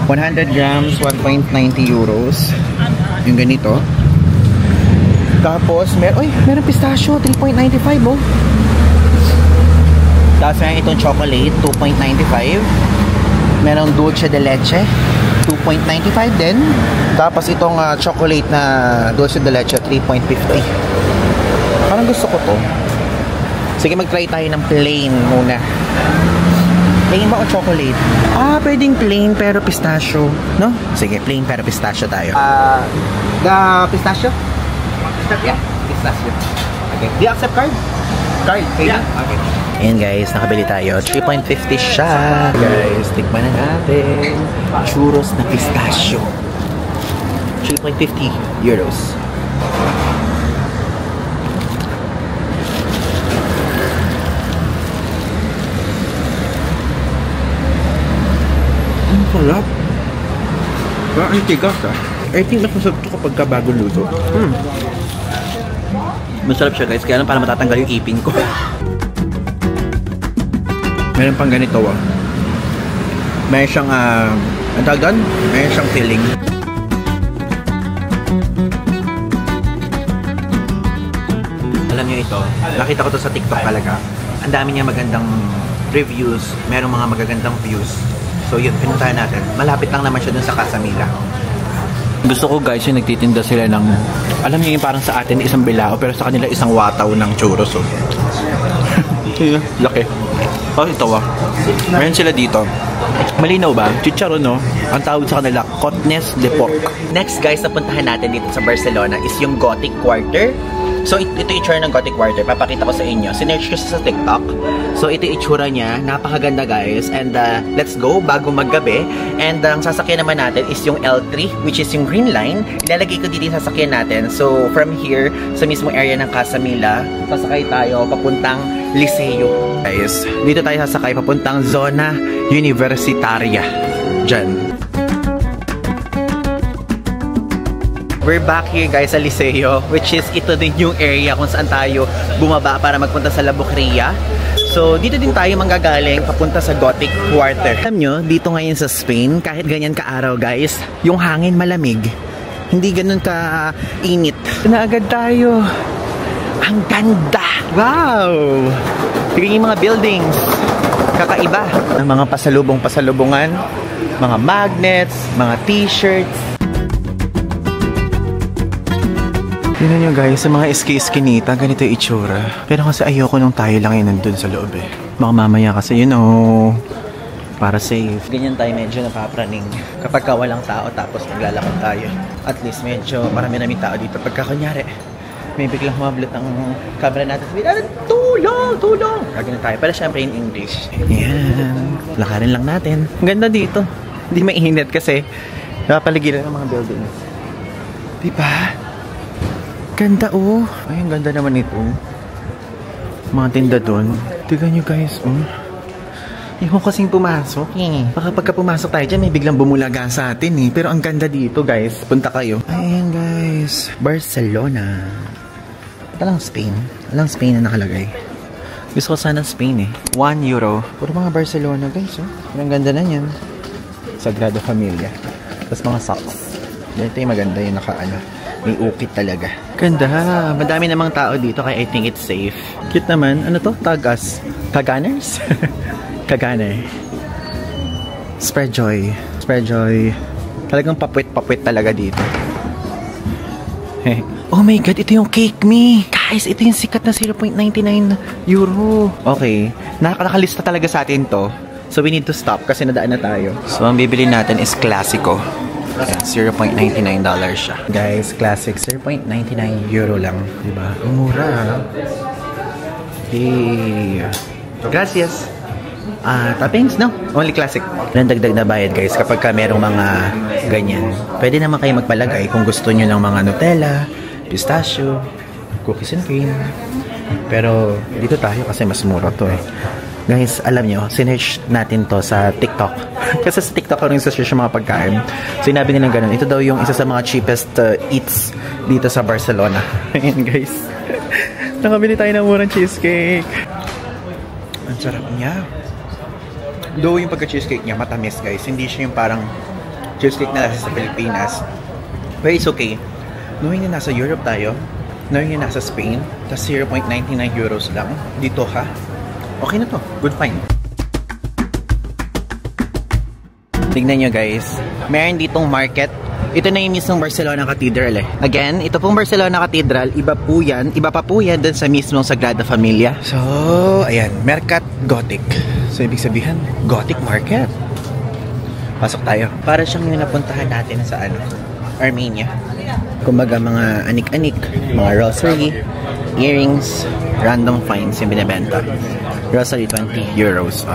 100 grams, 1.90 euros. Yung ganito. Tapos, merong pistachio, 3.95 oh. Tapos, meron itong chocolate, 2.95. Merong dulce de leche, 2.95 din. Tapos, itong chocolate na dulce de leche, 3.50. Parang gusto ko to. Sige, mag-try tayo ng plain muna. Plain ba o chocolate? Pwedeng plain pero pistachio, no? Sige, plain pero pistachio tayo. The pistachio? Yeah, pistachio. Okay. Do you accept card? Card? Yeah. Okay. Ayan guys, nakabili tayo. 3.50 siya. Guys, tikman na natin. Churros na pistachio. 3.50 euros. Sarap. Parang ang tigas I think mas masarap ito kapag bagong luto. Masarap siya guys, kaya lang para matatanggal yung ipin ko. Meron pang ganito Meron siyang, ang tawag doon? Meron siyang filling. Alam niyo ito, nakita ko to sa TikTok talaga. Ang dami niya magandang reviews, merong mga magagandang views. So yun, pinuntahan natin. Malapit lang naman siya dun sa Casa Mila. Gusto ko guys yung nagtitinda sila ng, alam niyo yung parang sa atin isang bilao, pero sa kanila isang wataw ng churros. Laki. Ito Meron sila dito. Malinaw ba? Chicharon no? Ang tawag sa kanila, Cotnes de Pork. Next guys, napuntahan natin dito sa Barcelona is yung Gothic Quarter. So, ito itsura ng Gothic Quarter. Papakita ko sa inyo. Sinerch ko sa TikTok. So, ito itsura niya. Napakaganda guys. And let's go bago maggabi. And ang sasakyan naman natin is yung L3, which is yung green line. Ilalagay ko dito yung sasakyan natin. So, from here, sa mismong area ng Casa Mila, sasakay tayo papuntang Liceo. Guys, dito tayo sasakay papuntang Zona Universitaria. Diyan. We're back here guys sa Liceo, which is ito din yung area kung saan tayo bumaba para magpunta sa La Boqueria. So dito din tayo manggagaling papunta sa Gothic Quarter. Alam nyo, dito ngayon sa Spain, kahit ganyan ka-araw guys, yung hangin malamig. Hindi ganun ka-init. Na agad tayo. Ang ganda! Wow! Tingnan yung mga buildings. Kakaiba. Ang mga pasalubong-pasalubungan, mga magnets, mga t-shirts. Tingnan nyo guys, sa mga iski-iskinita, ganito yung itsura. Pero kasi ayoko nung tayo lang yun nandun sa loob eh. Baka mamaya kasi, you know, para safe. Ganyan tayo medyo napapraning. Kapag ka walang tao tapos maglalakad tayo. At least medyo marami-raming tao dito. Pagka kunyari, may biglang mablot ang camera natin. Sabihin, tulong! Tulong! Gagano tayo. Pero syempre in English. Ayan. Lakarin lang natin. Ang ganda dito. Hindi mainit kasi napapaligiran ng mga buildings. Diba? Ganda oh. Ay, ang ganda naman ito. Mga tinda doon. Tignan nyo guys oh. Yung kasing pumasok eh. Baka pagka pumasok tayo dyan, may biglang bumulaga sa atin eh. Pero ang ganda dito guys. Punta kayo. Ayan guys. Barcelona. Ito lang Spain. Walang Spain na nakalagay. Gusto ko sana Spain eh. 1 euro. Puro mga Barcelona guys oh. Ang ganda na yan. Sagrada Familia. Tapos mga socks. Dito yung maganda yung nakaano. May ukit talaga. Ganda. Madami namang tao dito kaya I think it's safe. Cute naman. Ano to? Tagas. Kaganers? Kaganer. Spread joy. Spread joy. Talagang papwit-papwit talaga dito. Oh my god, ito yung Cake Me. Guys, ito yung sikat na 0.99 euro. Okay. Nakakalista talaga sa atin to. So we need to stop kasi nadaan na tayo. So ang bibili natin is Classico. $0.99 siya. Guys, classic. 0.99 euro lang. Diba? Ang mura, ha? Hey. Gracias. Toppings? No. Only classic. Walang dagdag na bayad, guys, kapag ka merong mga ganyan. Pwede naman kayo magpalagay kung gusto nyo ng mga Nutella, pistachio, cookies and cream. Pero dito tayo kasi mas mura to eh. Guys, alam nyo, sinearch natin to sa TikTok. Kasi sa TikTok ako rin sa search ng mga pagkain. Sinabi nilang ganun. Ito daw yung isa sa mga cheapest eats dito sa Barcelona. Ayan, guys. Nakabili tayo ng murang cheesecake. Ang sarap niya. Though yung pagka-cheesecake niya, matamis, guys. Hindi siya yung parang cheesecake na nasa sa Pilipinas. But it's okay. Knowing na nasa Europe tayo, knowing na nasa Spain, tas 0.99 euros lang, dito ha, okay na to. Good find. Tignan nyo, guys. Meron ditong market. Ito na yung mismong Barcelona Cathedral eh. Again, ito pong Barcelona Cathedral, iba po yan. Iba pa po yan dun sa mismong Sagrada Familia. So, ayan. Mercat Gothic. So, ibig sabihin, Gothic Market. Pasok tayo. Para siyang yung napuntahan natin sa ano, Armenia. Kumbaga, mga anik-anik, mga rosary, earrings, random finds yung binibenta. Rosary, 20 euros.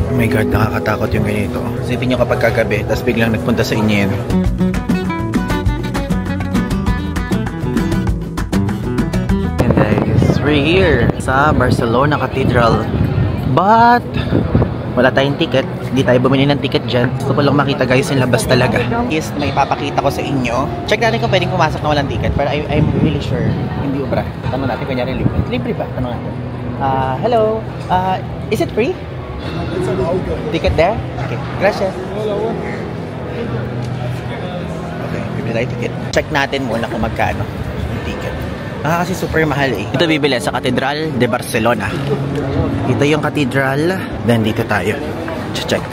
Oh my God, nakakatakot yung ganito. Isipin nyo kapag kagabi, tapos biglang nagpunta sa inyo yun. And guys, we're here sa Barcelona Cathedral. But wala tayong ticket. Hindi tayo bumili ng ticket dyan. Gusto ko lang makita, guys, yung labas talaga. Yes, may papakita ko sa inyo. Check natin kung pwedeng pumasok na walang ticket. Pero I'm really sure hindi ubra. Tanong natin, kunyari libre. Libre ba? Tanong natin. Hello? Is it free? Ticket there? Okay. Gracias. Okay, bibili tayo ticket. Check natin muna kung magkano yung ticket. Kasi super mahal eh. Ito bibili sa Catedral de Barcelona. Ito yung cathedral. Then dito tayo. Check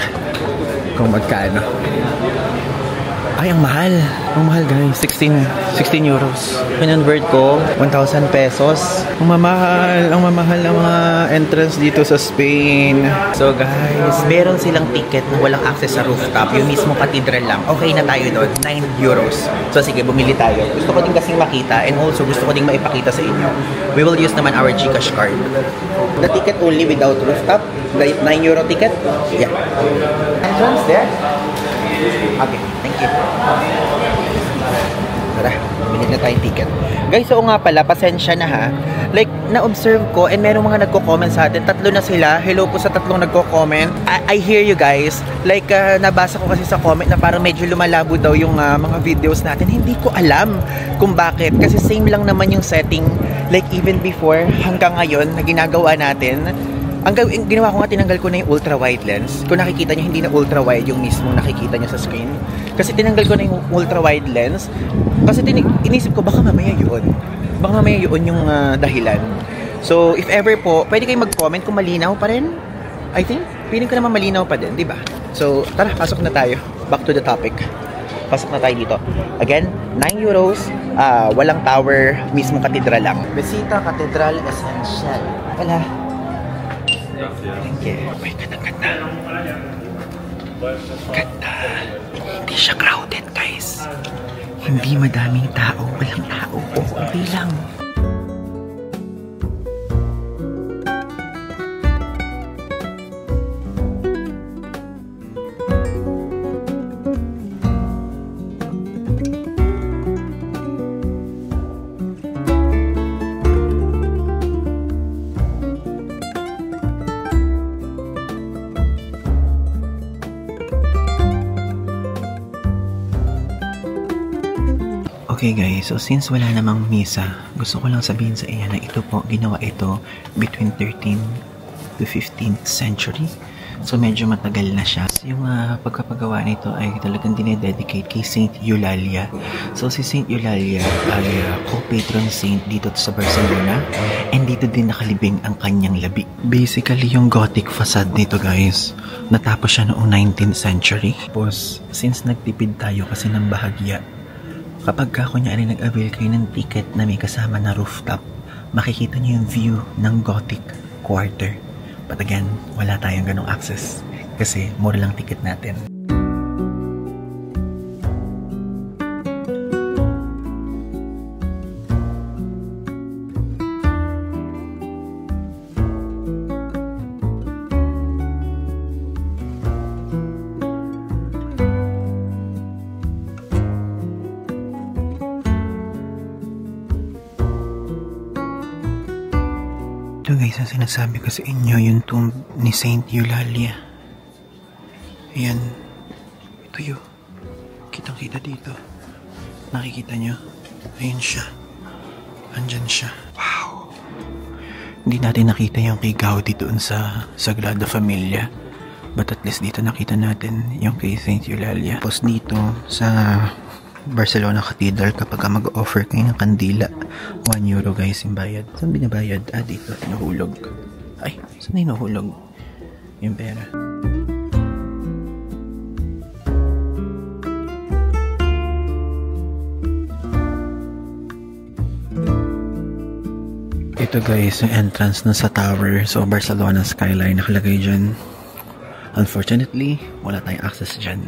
kung magkano. Ay, ang mahal. Ang mahal, guys. 16 euros. Convert ko, 1,000 pesos. Ang mamahal ng mga entrance dito sa Spain. So, guys, meron silang ticket na walang access sa rooftop. Yung mismo cathedral lang. Okay na tayo doon. 9 euros. So, sige, bumili tayo. Gusto ko din kasing makita and also gusto ko din maipakita sa inyo. We will use naman our GCash card. The ticket only without rooftop. The 9 euro ticket. Yeah. Entrance there. Okay, thank you. Tara, bumili na tayong ticket. Guys, oo nga pala, pasensya na ha. Like, na-observe ko and merong mga nagko-comment sa atin. 3 na sila. Hello po sa 3 nagko-comment. I hear you guys. Like, nabasa ko kasi sa comment na parang medyo lumalabo daw yung mga videos natin. Hindi ko alam kung bakit. Kasi same lang naman yung setting. Like, even before, hanggang ngayon, na ginagawa natin. Ang ginawa ko nga, tinanggal ko na yung ultra-wide lens. Kung nakikita nyo, hindi na ultra-wide yung mismo nakikita nyo sa screen. Kasi tinanggal ko na yung ultra-wide lens. Kasi inisip ko, baka mamaya yun. Baka mamaya yun yung dahilan. So, if ever po, pwede kayo mag-comment kung malinaw pa rin. I think, feeling ko naman malinaw pa din, di ba? So, tara, pasok na tayo. Back to the topic. Pasok na tayo dito. Again, 9 euros, walang tower, mismo katedral lang. Bisita Cathedral Essential. Wala. Thank you. Ay, ganda. Ganda. Hindi siya crowded, guys. Hindi madaming tao. Walang tao. Okay lang. Okay guys, so since wala namang misa, gusto ko lang sabihin sa inyo na ito po, ginawa ito between 13th to 15th century. So medyo matagal na siya. So, yung pagkapagawa nito ay talagang dinededicate kay Saint Eulalia. So si Saint Eulalia ay co-patron saint dito sa Barcelona and dito din nakalibing ang kanyang labi. Basically yung Gothic facade nito guys, natapos siya noong 19th century. Tapos since nagtipid tayo kasi ng bahagya, Kapag kunyari nag-avail kayo ng ticket na may kasama na rooftop, makikita nyo yung view ng Gothic Quarter. But again, wala tayong ganong access kasi mura lang ticket natin. Ito guys, ang sinasabi ko sa inyo, yung tomb ni Saint Eulalia. Ayan. Ito yun. Kitang-kita dito. Nakikita nyo? Ayan siya. Andyan siya. Wow! Hindi natin nakita yung kay Gaudi doon sa Sagrada Familia. But at least dito nakita natin yung kay Saint Eulalia. Tapos dito sa Barcelona Cathedral, kapag mag-offer kayo ng kandila, €1 guys yung bayad. Saan binabayad? Dito. Inuhulog. Ay, saan na inuhulog? Yung pera. Ito guys, yung entrance na sa tower. So, Barcelona skyline nakalagay dyan. Unfortunately, wala tayong access dyan.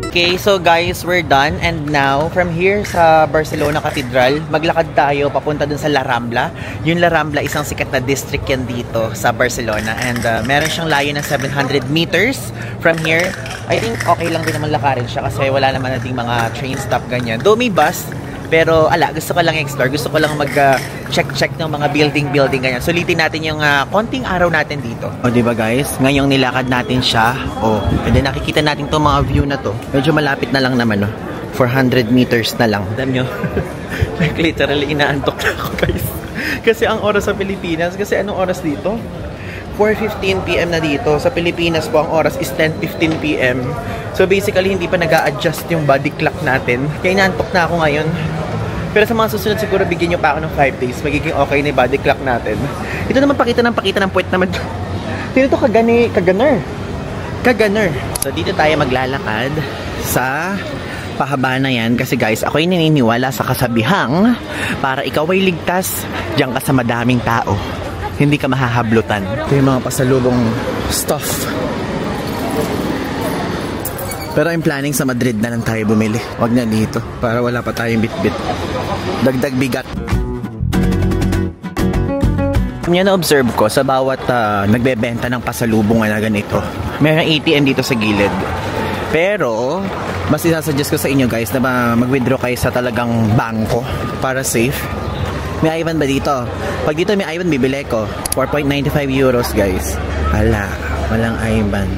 Okay, so guys, we're done. And now, from here sa Barcelona Cathedral, maglakad tayo papunta dun sa La Rambla. Yung La Rambla, isang sikat na district yan dito sa Barcelona. And meron siyang layo ng 700 meters from here. I think okay lang din naman lakarin siya kasi wala naman nating mga train stop ganyan. Though may bus, pero gusto ko lang explore. Gusto ko lang mag-check ng mga building ganyan. Sulitin natin yung konting araw natin dito. O diba guys, ngayong nilakad natin siya. And then nakikita natin itong mga view na to. Medyo malapit na lang naman, 400 meters na lang. Alam nyo, like literally inaantok na ako guys. Kasi ang oras sa Pilipinas, kasi anong oras dito? 4:15 PM na dito. Sa Pilipinas po ang oras is 10:15 PM. So basically hindi pa nag-a-adjust yung body clock natin. Kaya inaantok na ako ngayon. Pero sa mga susunod siguro bigyan nyo pa ako ng 5 days. Magiging okay na yung body clock natin. Ito naman pakita ng puwet naman. Sino to? Kaganer. So dito tayo maglalakad sa pahaba na yan. Kasi guys, ako'y naniniwala sa kasabihang para ikaw ay ligtas, diyan ka sa madaming tao. Hindi ka mahahablutan. Ito yung mga pasalubong stuff. Pero I'm planning sa Madrid na lang tayo bumili. Wag na dito. Para wala pa tayong bit-bit. Dagdag bigat. Yan na-observe ko sa bawat nagbebenta ng pasalubong na ganito. Mayroong ATM dito sa gilid. Pero, mas isasuggest ko sa inyo guys na mag-withdraw kayo sa talagang bangko para safe. May IBAN ba dito? Pag dito may IBAN, bibili ko. €4.95 guys. Hala, walang IBAN.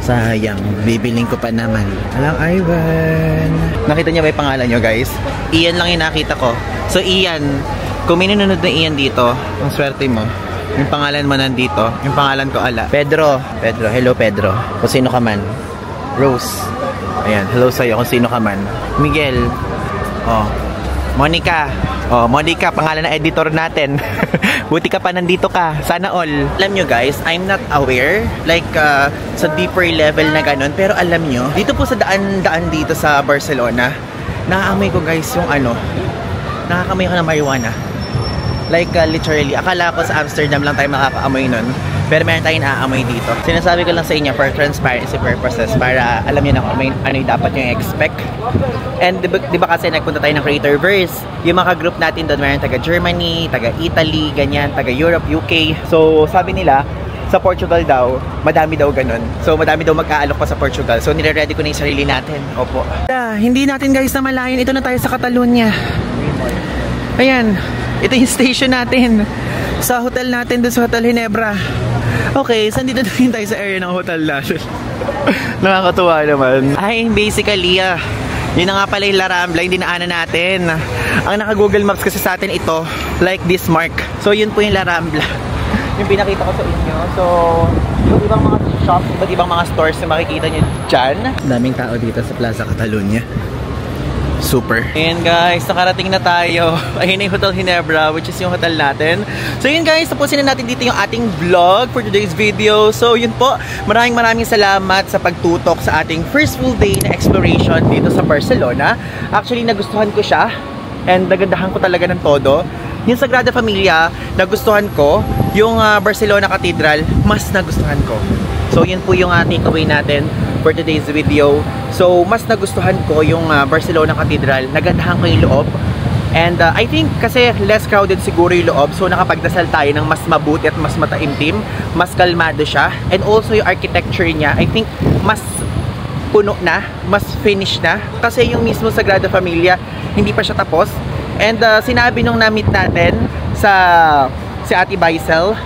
Sayang, bibiling ko pa naman. Walang IBAN. Nakita niyo ba yung pangalan nyo guys? Ian lang yung nakita ko. So Ian, kung may nanonood na Ian dito, ang swerte mo. Yung pangalan mo nandito. Yung pangalan ko ala. Pedro, hello Pedro. Kung sino ka man. Rose. Ayan, hello sa'yo kung sino ka man. Miguel. Monica, pangalan na editor natin. Buti ka pa nandito ka. Sana all. Alam nyo guys, I'm not aware like sa deeper level na ganun. Pero alam nyo, dito po sa daan dito sa Barcelona, nakaamoy ko guys yung nakakamoy ko ng marijuana. Like literally, akala ko sa Amsterdam lang tayo makakaamoy nun. Pero meron tayong naaamoy dito. Sinasabi ko lang sa inyo for transparency purposes para alam niyo na kung ano yung dapat nyo expect. And di ba kasi nagpunta tayo ng Creatorverse, yung mga group natin doon, meron taga Germany, taga Italy, ganyan, taga Europe, UK. So sabi nila, sa Portugal daw, madami daw ganun. So madami daw mag-aalok pa sa Portugal. So nire-ready ko na yung sarili natin. Opo. Hindi natin guys na malayan. Ito na tayo sa Catalonia. Ayan. Ito yung station natin. Sa hotel natin doon sa Hotel Ginebra. Okay, saan dito natin tayo sa area ng hotel natin? Nakakatuwa naman. Ay, basically, yun na nga pala yung La Rambla, yung dinaanan natin. Ang naka-Google Maps kasi sa atin ito, like this mark. So, yun po yung La Rambla. Yung pinakita ko sa inyo. So, yung ibang mga shops, iba't ibang mga stores na makikita nyo dyan. Daming tao dito sa Plaza Catalonia. Super. Ayan guys, nakarating na tayo. Ayun na yung Hotel Ginebra, which is yung hotel natin. So yun guys, tapusin na natin dito yung ating vlog for today's video. So yun po, maraming salamat sa pagtutok sa ating first full day na exploration dito sa Barcelona. Actually, nagustuhan ko siya and nagandahan ko talaga ng todo. Yung Sagrada Familia, nagustuhan ko. Yung Barcelona Cathedral, mas nagustuhan ko. So yun po yung takeaway natin for today's video. So mas nagustuhan ko yung Barcelona Cathedral. Nagandahan ko yung loob. And I think kasi less crowded siguro yung loob. So nakapagdasal tayo ng mas mabuti at mas mataimtim. Mas kalmado siya. And also yung architecture niya, I think mas puno na, mas finish na. Kasi yung mismo Sagrada Familia, hindi pa siya tapos. And sinabi nung na-meet natin si Ate Baisel,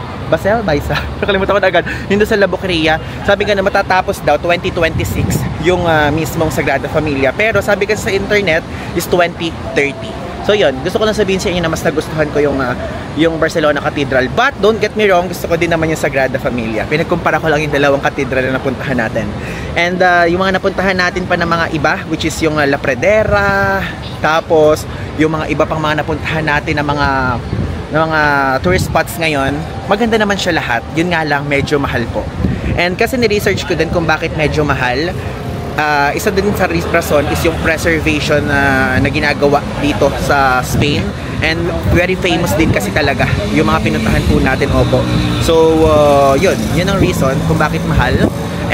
nakalimutan ko na agad, yun doon sa La Boqueria, sabi nga na matatapos daw 2026 yung mismong Sagrada Familia, pero sabi kasi sa internet is 2030. So yun, gusto ko lang sabihin sa inyo na mas nagustuhan ko yung Barcelona Cathedral, but don't get me wrong, gusto ko din naman yung Sagrada Familia. Pinagkumpara ko lang yung dalawang cathedral na napuntahan natin. And yung mga napuntahan natin pa ng mga iba, which is yung La Pradera, tapos yung mga iba pang mga napuntahan natin na mga tourist spots ngayon, maganda naman siya lahat. Yun nga lang, medyo mahal po. And kasi ni-research ko din kung bakit medyo mahal. Isa din sa rason is yung preservation na ginagawa dito sa Spain. And very famous din kasi talaga yung mga pinuntahan po natin, opo. So, yun ang reason kung bakit mahal.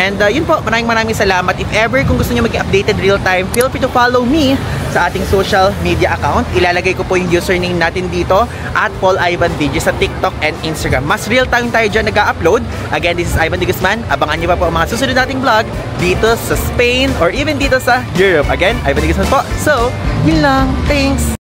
And yun po, maraming salamat. If ever kung gusto nyo maging updated real time, feel free to follow me sa ating social media account. Ilalagay ko po yung username natin dito at Paul Ivan DJ sa TikTok and Instagram. Mas real time tayo dyan nag-upload. Again, this is Ivan de Guzman. Abangan nyo pa po ang mga susunod nating vlog dito sa Spain or even dito sa Europe. Again, Ivan de Guzman po. So, yun lang. Thanks!